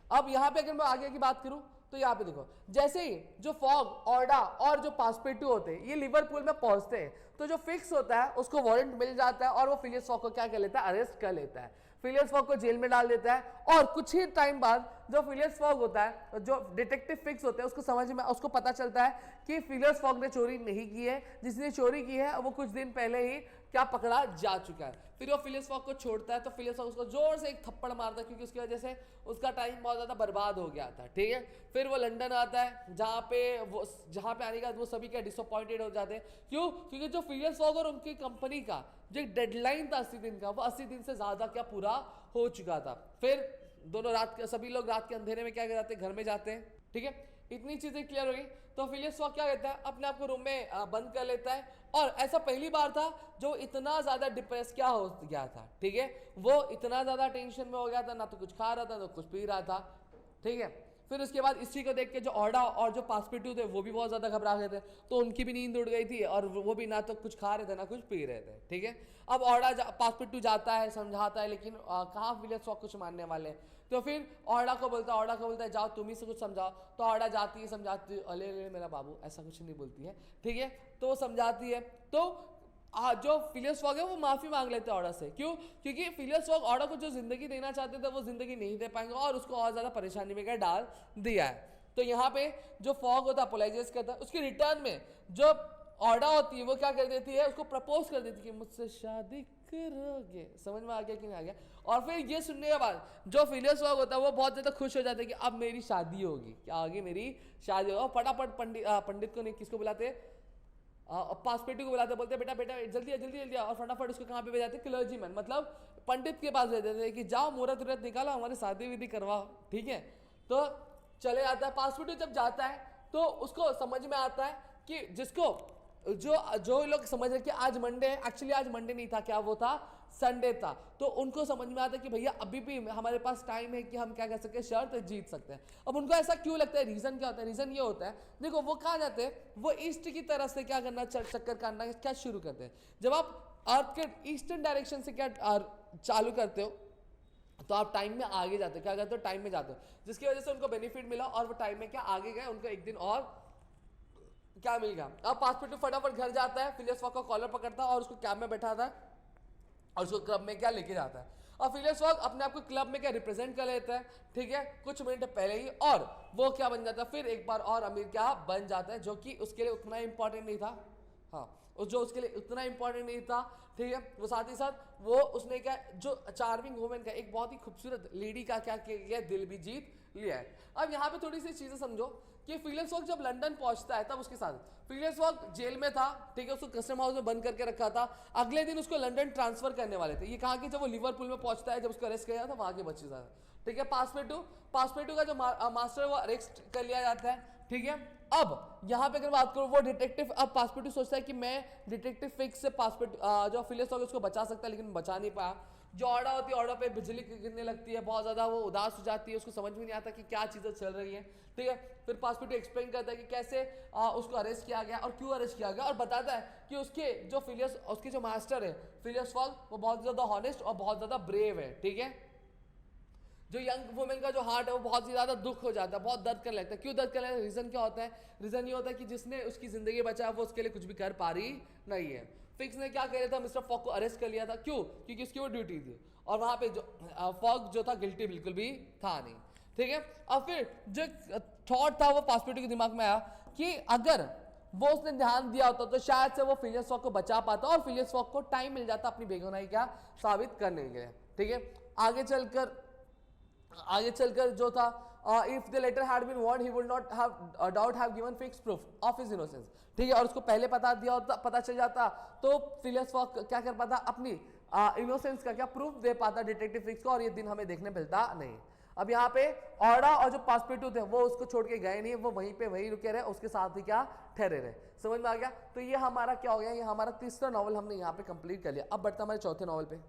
Speaker 1: अब यहाँ पे अगर मैं आगे की बात करूं तो यहाँ पे देखो, जैसे ही जो फॉग, ओडा और जो पासपेटू होते हैं ये लिवरपूल में पहुंचते हैं, तो जो फिक्स होता है उसको वारंट मिल जाता है और वो फिलियस फॉग को क्या कर लेता है, अरेस्ट कर लेता है। फिलियस फॉग को जेल में डाल देता है और कुछ ही टाइम बाद जो फिलियस फॉग होता है, जो डिटेक्टिव फिक्स होते हैं, उसको समझ में, उसको पता चलता है कि फिलियस फॉग ने चोरी नहीं की है, जिसने चोरी की है वो कुछ दिन पहले ही क्या पकड़ा जा चुका है। फिर वो फिलियस फॉग को छोड़ता है, तो फिलियस फॉग उसको जोर से एक थप्पड़ मारता है, क्योंकि उसकी वजह से उसका टाइम बहुत ज्यादा बर्बाद हो गया था, ठीक है। फिर वो लंदन आता है, जहाँ पे आने के बाद वो सभी क्या डिसअपॉइंटेड हो जाते हैं। क्यों? क्योंकि जो फिलियस फॉग और उनकी कंपनी का जो एक डेडलाइन था 80 दिन का, वो 80 दिन से ज्यादा क्या पूरा हो चुका था। फिर दोनों सभी लोग रात के अंधेरे में क्या करते हैं, घर में जाते हैं, ठीक है। इतनी चीजें क्लियर हो गई, तो फिलियस फॉग क्या कहता है, अपने आप को रूम में बंद कर लेता है। और ऐसा पहली बार था जो इतना ज्यादा डिप्रेस क्या हो गया था, ठीक है। वो इतना ज्यादा टेंशन में हो गया था, ना तो कुछ खा रहा था, ना कुछ पी रहा था, ठीक है। फिर उसके बाद इसी को देख के जो ओडा और जो पासपेटू थे वो भी बहुत ज्यादा घबरा गए थे, तो उनकी भी नींद उड़ गई थी और वो भी ना तो कुछ खा रहे थे ना कुछ पी रहे थे, ठीक है। अब पासपेटू जाता है, समझाता है, लेकिन कहाँ फिलियस फॉग कुछ मानने वाले हैं। तो फिर ओडा को बोलता है जाओ तुम ही से कुछ समझाओ। तो ओडा जाती है, समझाती है, अले मेरा बाबू ऐसा कुछ नहीं बोलती है, ठीक है। तो वो समझाती है, तो जो फिलियस फॉग है वो माफी मांग लेते हैं ओडा से। क्यों? क्योंकि फिलियस फॉग ओडा को जो जिंदगी देना चाहते थे वो जिंदगी नहीं दे पाएंगे और उसको और ज्यादा परेशानी में क्या डाल दिया है। तो यहाँ पे जो फॉग होता है अपोलाइजाइज करता है, उसके रिटर्न में जो ओडा होती है वो क्या कर देती है, उसको प्रपोज कर देती है कि मुझसे शादी करोगे। समझ में आ गया कि नहीं आ गया? और फिर ये सुनने के बाद जो फिलियस फॉग होता है वो बहुत ज्यादा खुश हो जाता है कि अब मेरी शादी होगी, क्या होगी, मेरी शादी होगी। फटाफट पंडित को नहीं, किसको बुलाते हैं, पासपेटू को बुलाते, बोलते बेटा जल्दी और फटाफट उसको कहाँ पे भेजाते, क्लर्जीमैन मतलब पंडित के पास भेज देते कि जाओ मुहूर्त उहूर्त निकालो, हमारी शादी विधि करवाओ, ठीक है। तो चले जाता है। पासपेटू जब जाता है तो उसको समझ में आता है कि जिसको जो लोग समझ रहे कि आज मंडे है, एक्चुअली आज मंडे नहीं था, क्या वो था, संडे था। तो उनको समझ में आता है कि भैया अभी भी हमारे पास टाइम है कि हम क्या कर सकते हैं, शर्त जीत सकते हैं। अब उनको ऐसा क्यों लगता है, रीजन क्या होता है? रीजन ये होता है, देखो वो कहाँ जाते हैं, वो ईस्ट की तरफ से क्या करना, चक्कर काटना क्या शुरू करते हैं। जब आप अर्थ के ईस्टर्न डायरेक्शन से क्या चालू करते हो तो आप टाइम में आगे जाते हो, क्या करते हो, टाइम में जाते हो, जिसकी वजह से उनको बेनिफिट मिला और वो टाइम में क्या आगे गए, उनको एक दिन और क्या मिल गया। अब पासपेटू फटाफट घर जाता है, फिलियस फॉग का कॉलर पकड़ता है और उसको कैब में बैठाता है और उसको क्लब में क्या लेके जाता है। और फिलियस फॉग अपने आप को क्लब में क्या रिप्रेजेंट कर लेता है, ठीक है, कुछ मिनट पहले ही, और वो क्या बन जाता है, फिर एक बार और अमीर क्या बन जाता है, जो कि उसके लिए उतना इंपॉर्टेंट नहीं था। हाँ, जो उसके लिए उतना इंपॉर्टेंट नहीं था, ठीक है। वो साथ ही साथ वो उसने क्या, जो चार्मिंग वुमेन का, एक बहुत ही खूबसूरत लेडी का क्या किया, दिल भी जीत लिया है। अब यहाँ पे थोड़ी सी चीजें समझो कि फिलियस फॉग जब लंदन पहुंचता है तब उसके साथ फिलियस फॉग जेल में था, ठीक है, उसको कस्टम हाउस में बंद करके रखा था। अगले दिन उसको लंदन ट्रांसफर करने वाले थे। ये कहा कि जब वो लिवरपूल में पहुंचता है, जब उसको अरेस्ट किया जाता है, वहां के बच्चे था, ठीक है। पासपेटू का जो मास्टर वो अरेस्ट कर लिया जाता है, ठीक है। अब यहाँ पे अगर बात करूँ, वो डिटेक्टिव, अब पासपेटू सोचता है कि मैं डिटेक्टिव फिक्स से पासपेटू जो फिलियस फॉग उसको बचा सकता है, लेकिन बचा नहीं पाया। जो ओडा होती है, ओडा पे बिजली गिरने लगती है, बहुत ज्यादा वो उदास हो जाती है, उसको समझ में नहीं आता कि क्या चीजें चल रही है, ठीक है। फिर पासपेटू एक्सप्लेन करता है कि कैसे उसको अरेस्ट किया गया और क्यों अरेस्ट किया गया, और बताता है कि उसके जो मास्टर है फिलियस फॉग, वो बहुत ज्यादा हॉनेस्ट और बहुत ज्यादा ब्रेव है, ठीक है। जो यंग वुमेन का जो हार्ट है वो बहुत ही ज्यादा दुख हो जाता है, बहुत दर्द करने लगता है। क्यों दर्द करने लगता है? रीजन क्या होता है? रीजन ये होता है कि जिसने उसकी जिंदगी बचाया वो उसके लिए कुछ भी कर पा रही नहीं है। फिक्स ने क्या किया था, मिस्टर फॉग को अरेस्ट कर लिया था। क्यों? क्योंकि उसकी वो ड्यूटी थी, और वहां पे जो फॉग जो था गिल्टी बिल्कुल भी था नहीं, ठीक है। और फिर जो थॉट था वो पासपेटू के दिमाग में आया कि अगर वो उसने ध्यान दिया होता तो शायद से वो फिलियस फॉग को बचा पाता और फिलियस फॉग को टाइम मिल जाता अपनी बेगुनाही क्या साबित करने के लिए, ठीक है। आगे चलकर जो था, if the letter had been warned he would not have doubt have given fix proof of his innocence, ठीक है। और उसको पहले पता चल जाता तो फिलियस फॉग क्या कर पाता, अपनी इनोसेंस का क्या प्रूफ दे पाता डिटेक्टिव फिक्स को, और ये दिन हमें देखने मिलता नहीं। अब यहाँ पे ऑर्डा और जो पास्पेटू थे वो उसको छोड़ के गए नहीं, वो वहीं पे वहीं रुके रहे, उसके साथ ही क्या ठहरे रहे। समझ में आ गया? तो ये हमारा क्या हो गया, ये हमारा तीसरा नॉवल हमने यहाँ पे कंप्लीट कर लिया। अब बढ़ता हमारे चौथे नॉवल पे।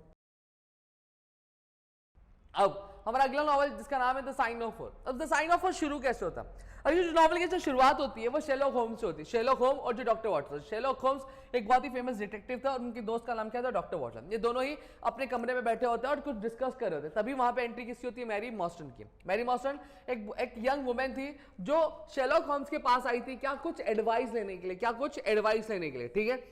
Speaker 1: अब हमारा अगला नॉवल जिसका नाम है द साइन ऑफ फोर। अब द साइन ऑफ फोर शुरू कैसे होता है? अब ये जो नॉवल की जो शुरुआत होती है वो शेरलॉक होम्स से होती है। शेरलॉक होम्स और जो डॉक्टर वाटसन। शेरलॉक होम्स एक बहुत ही फेमस डिटेक्टिव था और उनके दोस्त का नाम क्या था, डॉक्टर वाटसन। ये दोनों ही अपने कमरे में बैठे होते हैं और कुछ डिस्कस कर रहे होते हैं। तभी वहां पे एंट्री किसकी होती है, मैरी मॉर्स्टन की। मैरी मॉर्स्टन एक यंग वुमेन थी जो शेरलॉक होम्स के पास आई थी, क्या कुछ एडवाइस लेने के लिए, क्या कुछ एडवाइस लेने के लिए, ठीक है।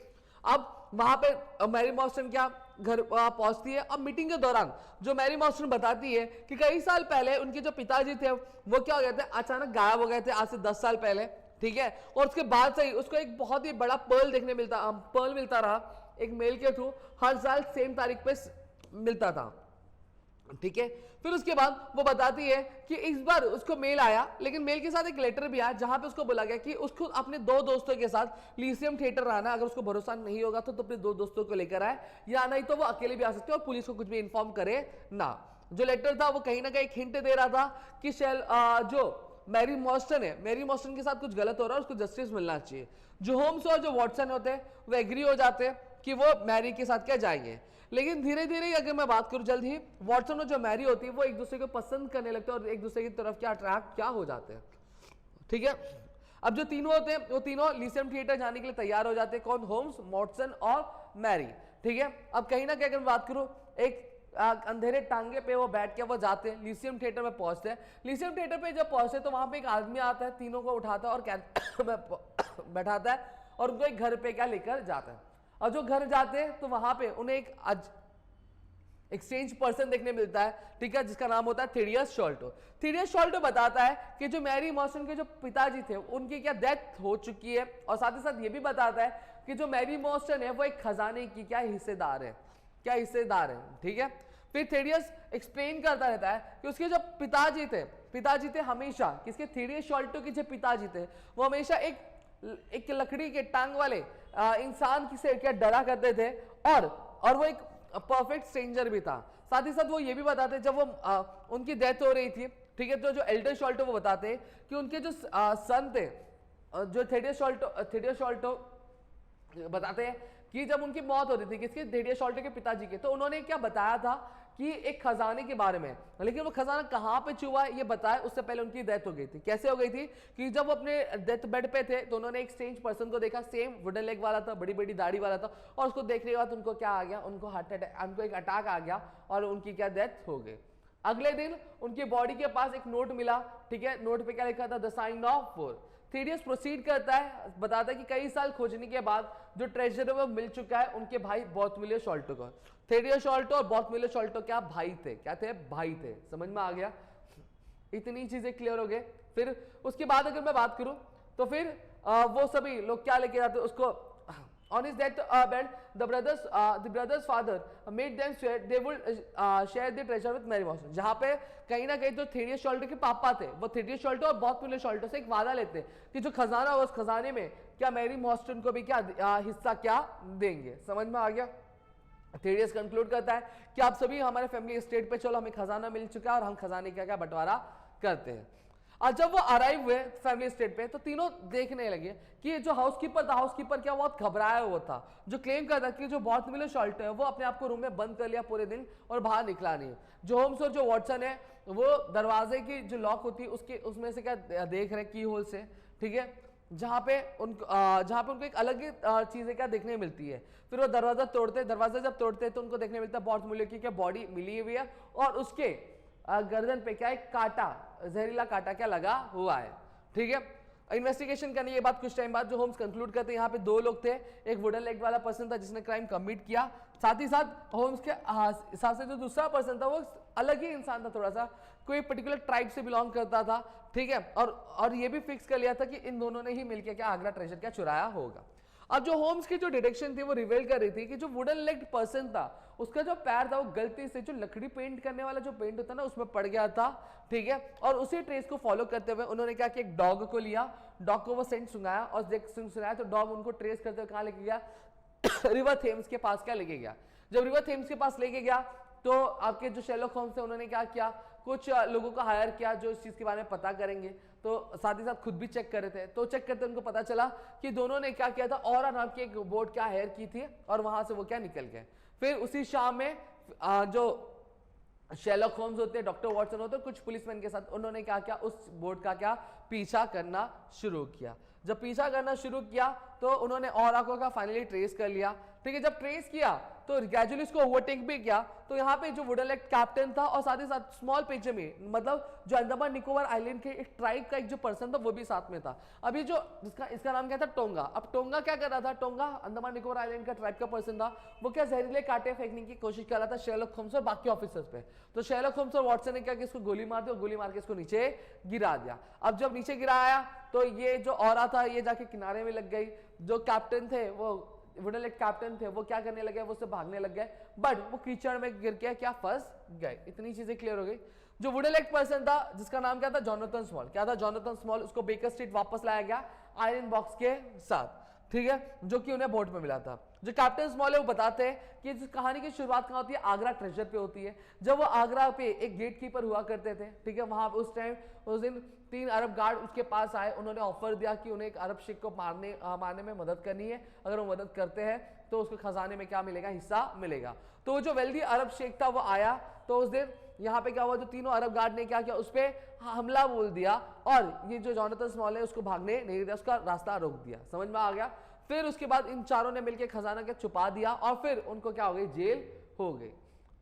Speaker 1: अब वहां पे मैरी मॉर्स्टन क्या घर पहुंचती है। अब मीटिंग के दौरान जो मैरी मॉर्स्टन बताती है कि कई साल पहले उनके जो पिताजी थे वो क्या हो गए थे, अचानक गायब हो गए थे आज से 10 साल पहले, ठीक है। और उसके बाद से ही उसको एक बहुत ही बड़ा पर्ल मिलता रहा एक मेल के थ्रू, हर साल सेम तारीख पे मिलता था, ठीक है। फिर उसके बाद वो बताती है कि इस बार उसको मेल आया, लेकिन मेल के साथ एक लेटर भी आया जहां पे उसको बोला गया कि उसको अपने 2 दोस्तों के साथ लीसियम थिएटर आना, अगर उसको भरोसा नहीं होगा तो अपने 2 दोस्तों को लेकर आए, या नहीं तो वो अकेले भी आ सकते हैं और पुलिस को कुछ भी इन्फॉर्म करे ना। जो लेटर था वो कहीं ना कहीं एक हिंट दे रहा था कि जो मैरी मॉर्स्टन है, मैरी मॉर्स्टन के साथ कुछ गलत हो रहा है, उसको जस्टिस मिलना चाहिए। जो होम्स और जो वॉटसन होते हैं वो एग्री हो जाते हैं कि वो मैरी के साथ क्या जाएंगे। लेकिन धीरे धीरे अगर मैं बात करूं, जल्द ही वॉटसन और जो मैरी होती है वो एक दूसरे को पसंद करने लगते हैं और एक दूसरे की तरफ क्या अट्रैक्ट क्या हो जाते हैं, ठीक है। अब जो तीनों होते हैं वो तीनों लीसियम थिएटर जाने के लिए तैयार हो जाते हैं। कौन, होम्स, मॉर्टसन और मैरी, ठीक है। अब कहीं ना कहीं अगर बात करूं, एक अंधेरे टांगे पे वो बैठ के वो जाते हैं, लीसियम थिएटर में पहुंचते हैं। लीसियम थिएटर पे जब पहुंचते तो वहां पे एक आदमी आता है, तीनों को उठाता है और बैठाता है और उनको एक घर पे क्या लेकर जाता है। और जो घर जाते हैं तो वहां पे उन्हें एक एक्सचेंज पर्सन देखने मिलता है, ठीक है, जिसका नाम होता है थीडियस शॉल्टो। थीडियस शॉल्टो बताता है कि जो मैरी मॉर्स्टन के जो पिताजी थे उनकी क्या डेथ हो चुकी है, और साथ ही साथ ये भी बताता है कि जो मैरी मॉर्स्टन है वो एक खजाने की क्या हिस्सेदार है, ठीक है। फिर थीडियस एक्सप्लेन करता रहता है कि उसके जो पिताजी थे हमेशा, किसके, थीडियस शॉल्टो के जो पिताजी थे वो हमेशा एक लकड़ी के टांग वाले इंसान से क्या डरा करते थे, और वो एक परफेक्ट स्ट्रेंजर भी था। साथ ही साथ वो ये भी बताते जब वो उनकी डेथ हो रही थी, ठीक है, तो जो एल्डर शॉल्टो वो बताते कि उनके जो सन थे, जो थीडियस शॉल्टो बताते हैं कि जब उनकी मौत होती थी, किसके, थीडियस शॉल्टो के पिताजी के, तो उन्होंने क्या बताया था कि एक खजाने के बारे में, लेकिन वो खजाना कहां पे छुआ ये बताया उससे पहले उनकी डेथ हो गई थी। कैसे हो गई थी कि जब वो अपने डेथ बेड पे थे तो उन्होंने एक स्ट्रेंज पर्सन को देखा, सेम वुडन लेग वाला था, बड़ी बड़ी दाढ़ी वाला था, और उसको देखने के बाद उनको क्या आ गया, उनको एक अटैक आ गया और उनकी क्या डेथ हो गई। अगले दिन उनकी बॉडी के पास एक नोट मिला, ठीक है, नोट पे क्या लिखा था, the sign of four. Thaddeus proceed करता है, बताता है कि कई साल खोजने के बाद जो ट्रेजर है वो मिल चुका है उनके भाई बॉर्थमिलियस शॉल्टो को। थीडियस शॉल्टो और बॉर्थमिलियस शॉल्टो क्या भाई थे, क्या थे, भाई थे। समझ में आ गया, इतनी चीजें क्लियर हो गए। फिर उसके बाद अगर मैं बात करूं तो फिर वो सभी लोग क्या लेके जाते उसको, on his deathbed the brothers father made them swear they would share the treasure with Mary Mostyn। जहां पे कहीं ना कहीं जो थीडियस शॉल्टो के पापा थे वो थीडियस शॉल्टो और बॉर्थमिलियस शॉल्टो से एक वादा लेते कि जो खजाना हो उस खजाने में क्या मैरी मॉर्स्टन को भी क्या हिस्सा क्या देंगे। समझ में आ गया। थीडियस कंक्लूड करता है कि आप सभी हमारे फैमिली एस्टेट पे चलो, हमें खजाना मिल चुका है और हम खजाने का क्या बंटवारा करते हैं। और जब वो अराइव हुए फैमिली एस्टेट पे तो तीनों देखने लगे कि जो हाउसकीपर था, हाउसकीपर क्या बहुत घबराया हुआ था, जो क्लेम करता कि जो बॉर्थमिलियस शॉल्टो है वो अपने आप को रूम में बंद कर लिया पूरे दिन और बाहर निकला नहीं। जो होम्स और जो वॉटसन है वो दरवाजे की जो लॉक होती है उसमें से क्या देख रहे की होल से, ठीक है, जहां पे उनको एक अलग ही चीजें क्या देखने मिलती है। फिर वो दरवाजा जब तोड़ते हैं तो उनको देखने मिलता है बॉर्थमिलियस की क्या बॉडी मिली हुई है और उसके गर्दन पे क्या एक कांटा, जहरीला कांटा क्या लगा हुआ है, ठीक है। इन्वेस्टिगेशन करने के बाद कुछ टाइम बाद जो होम्स कंक्लूड करते हैं यहाँ पे 2 लोग थे, एक वुडन लेग वाला पर्सन था जिसने क्राइम कमिट किया, साथ ही साथ होम्स के हिसाब से जो दूसरा पर्सन था वो अलग ही इंसान था, थोड़ा सा कोई पर्टिकुलर ट्राइब से बिलोंग करता था, ठीक है। और ये भी फिक्स कर लिया था कि इन दोनों ने ही मिलकर क्या आगरा ट्रेजर क्या चुराया होगा। अब जो होम्स की जो डिटेक्शन थी वो रिवील कर रही थी कि जो वुडन लेग्ड पर्सन था उसका जो पैर था वो गलती से जो लकड़ी पेंट करने वाला जो पेंट होता है ना उसमें पड़ गया था, ठीक है। और उसी ट्रेस को फॉलो करते हुए उन्होंने क्या किया, एक डॉग को लिया, डॉग को वो सेंट सुंघाया और सुंघाया तो डॉग उनको ट्रेस करते हुए कहां लेके गया, रिवर थेम्स के पास क्या लेके गया। जब रिवर थेम्स के पास लेके गया तो आपके जो शेरलॉक होम्स थे उन्होंने क्या किया, कुछ लोगों को हायर किया जो इस चीज के बारे में पता करेंगे, तो साथ ही साथ खुद भी चेक कर रहे थे। तो चेक करते उनको पता चला कि दोनों ने क्या किया था, ऑरा नाम की एक बोट क्या हायर की थी और वहां से वो क्या निकल गए। फिर उसी शाम में जो शेरलॉक होम्स होते हैं, डॉक्टर वॉटसन होते हैं, कुछ पुलिसमैन के साथ उन्होंने क्या किया, उस बोट का क्या पीछा करना शुरू किया। जब पीछा करना शुरू किया तो उन्होंने ऑरा को फाइनली ट्रेस कर लिया। ठीक है, जब ट्रेस किया तो ग्रेजुअली उसको ओवरटेक भी किया। तो यहाँ पे जो वुडन लेग कैप्टन था और साथ ही साथ स्मॉल पेचमी, मतलब जो अंडमान निकोबार आइलैंड के एक ट्राइब का एक जो पर्सन था वो भी साथ में था। अभी जो इसका नाम क्या था, टोंगा। अब टोंगा क्या कर रहा था, टोंगा अंडमान निकोबार आइलैंड का ट्राइब का पर्सन था, वो क्या जहरीले कांटे फेंकने की कोशिश कर रहा था शेरलॉक होम्स और बाकी ऑफिसर्स पे। तो शेरलॉक होम्स और वॉटसन ने क्या किया, इसको गोली मार दी और गोली मार के इसको नीचे गिरा दिया। अब जब नीचे गिराया तो ये जो ऑरा था ये जाके किनारे में लग गई। जो कैप्टन थे, वो वुडन लेग कैप्टन थे, वो क्या करने लगे, वो उससे भागने लग गए, बट वो कीचड़ में गिर के क्या फंस गए। इतनी चीजें क्लियर हो गई। जो वुडन लेग पर्सन था जिसका नाम क्या था, जोनाथन स्मॉल, क्या था जोनाथन स्मॉल, उसको बेकर स्ट्रीट वापस लाया गया आयरन बॉक्स के साथ। ठीक है, जो कि उन्हें बोट में मिला था। जो कैप्टन स्मॉल है वो बताते हैं कि इस कहानी की शुरुआत कहाँ होती है, आगरा ट्रेजर पे होती है। जब वो आगरा पे एक गेट कीपर हुआ करते थे, ठीक है, वहां उस टाइम उस दिन 3 अरब गार्ड उसके पास आए। उन्होंने ऑफर दिया कि उन्हें एक अरब शेख को मारने में मदद करनी है, अगर वो मदद करते हैं तो उसको खजाने में क्या मिलेगा, हिस्सा मिलेगा। तो जो वेल्दी अरब शेख था वो आया। तो उस दिन यहाँ पे क्या हुआ, जो तीनों अरब गार्ड ने क्या किया, उस पर हमला बोल दिया और ये जो जोनाथन स्मॉल है उसको भागने नहीं दिया, उसका रास्ता रोक दिया। समझ में आ गया। फिर उसके बाद इन चारों ने मिलकर खजाना के छुपा दिया और फिर उनको क्या हो गई, जेल हो गई।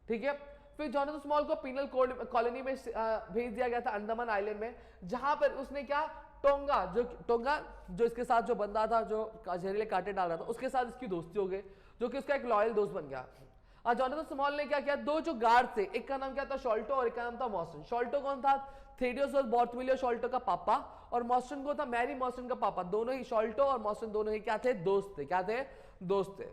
Speaker 1: ठीक है, फिर जोनाथन स्मॉल को पीनल कॉलोनी में भेज दिया गया था अंडमान आइलैंड में, जहां पर उसने क्या टोंगा जो इसके साथ जो बंदा था जो जहरीले कांटे डाल रहा था उसके साथ इसकी दोस्ती हो गई, जो कि उसका एक लॉयल दोस्त बन गया। और जोनाथन स्मॉल ने क्या किया, 2 जो गार्ड थे, एक का नाम क्या था शॉल्टो और एक का नाम था मॉस्टन। शॉल्टो कौन था, थेडियोस और बॉर्थमिलियो शॉल्टो का पापा, और मॉस्टन को था मैरी मॉस्टन का पापा। दोनों ही शॉल्टो और मॉस्टन दोनों ही क्या थे, दोस्त थे। क्या थे, दोस्त थे।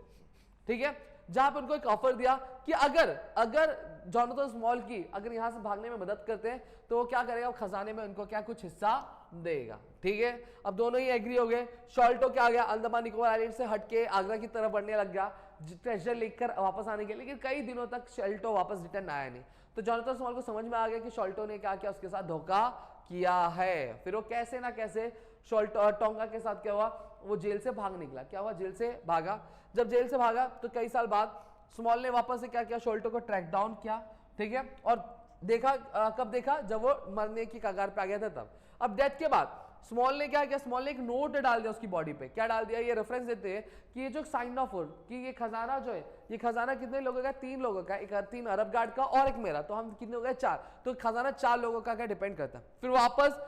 Speaker 1: ठीक है, जहां पर उनको एक ऑफर दिया कि अगर जोनाथन स्मॉल की अगर यहां से भागने में मदद करते हैं तो वो क्या करेगा, खजाने में उनको क्या कुछ हिस्सा देगा। ठीक है, अब दोनों ही एग्री हो गए। शॉल्टो क्या गया, अंडमान निकोबार आइलैंड से हटके आगरा की तरफ बढ़ने लग गया ट्रेजर लेकर वापस आने के लिए, लेकिन कई दिनों तक शॉल्टो वापस रिटर्न आया नहीं। तो जोनाथन स्मॉल को समझ में आ गया कि शॉल्टो ने क्या किया, उसके साथ धोखा किया है। फिर वो कैसे ना कैसे टोंगा के साथ क्या हुआ, वो जेल से भाग निकला। क्या हुआ, जेल से भागा। जब जेल से भागा तो कई साल बाद स्मॉल ने वापस से क्या किया, शॉल्टो को ट्रैक डाउन किया। ठीक है, और देखा कब देखा, जब वो मरने की कगार पे आ गया था तब। अब डेथ के बाद स्मॉल ने क्या किया, स्मॉल ने एक नोट डाल दिया उसकी बॉडी पे। क्या डाल दिया, ये रेफरेंस देते हैं कि ये जो साइन ऑफ कि ये खजाना जो है, ये खजाना कितने लोगों का, 3 लोगों का, एक 3 अरब गार्ड का और एक मेरा, तो हम कितने हो गए, 4। तो खजाना 4 लोगों का क्या डिपेंड करता है। फिर वापस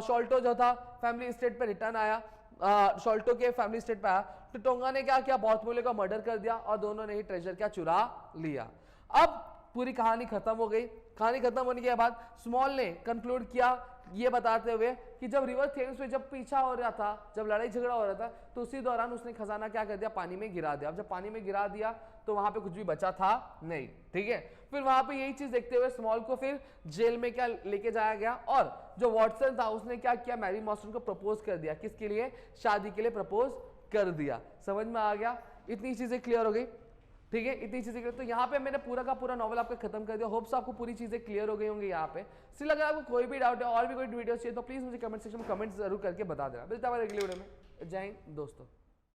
Speaker 1: शॉल्टो जो था फैमिली स्टेट पे रिटर्न आया, शॉल्टो के फैमिली स्टेट पे आया। तो टोंगा ने क्या किया, बॉर्थमिलियो का मर्डर कर दिया और दोनों ने ही ट्रेजर क्या चुरा लिया। अब पूरी कहानी खत्म हो गई। कहानी खत्म होने के बाद स्मॉल ने कंक्लूड किया ये बताते हुए कि जब रिवर थेम्स पे जब पीछा हो रहा था, जब लड़ाई झगड़ा हो रहा था, तो उसी दौरान उसने खजाना क्या कर दिया, पानी में गिरा दिया। अब जब पानी में गिरा दिया तो वहां पे कुछ भी बचा था नहीं। ठीक है, फिर वहां पे यही चीज देखते हुए स्मॉल को फिर जेल में क्या लेके जाया गया और जो वॉटसन था उसने क्या किया, मैरी मॉस्टन को प्रपोज कर दिया। किसके लिए, शादी के लिए प्रपोज कर दिया। समझ में आ गया, इतनी चीजें क्लियर हो गई। ठीक है, इतनी चीजें क्लियर। तो यहाँ पे मैंने पूरा का पूरा नॉवल आपका खत्म कर दिया। होप्स आपको पूरी चीजें क्लियर हो गई होंगी यहाँ पे। स्टिल अगर आपको कोई भी डाउट है और भी कोई वीडियो चाहिए तो प्लीज मुझे कमेंट सेक्शन में कमेंट जरूर करके बता देना। मिलता है अगली वीडियो में। जय हिंद दोस्तों।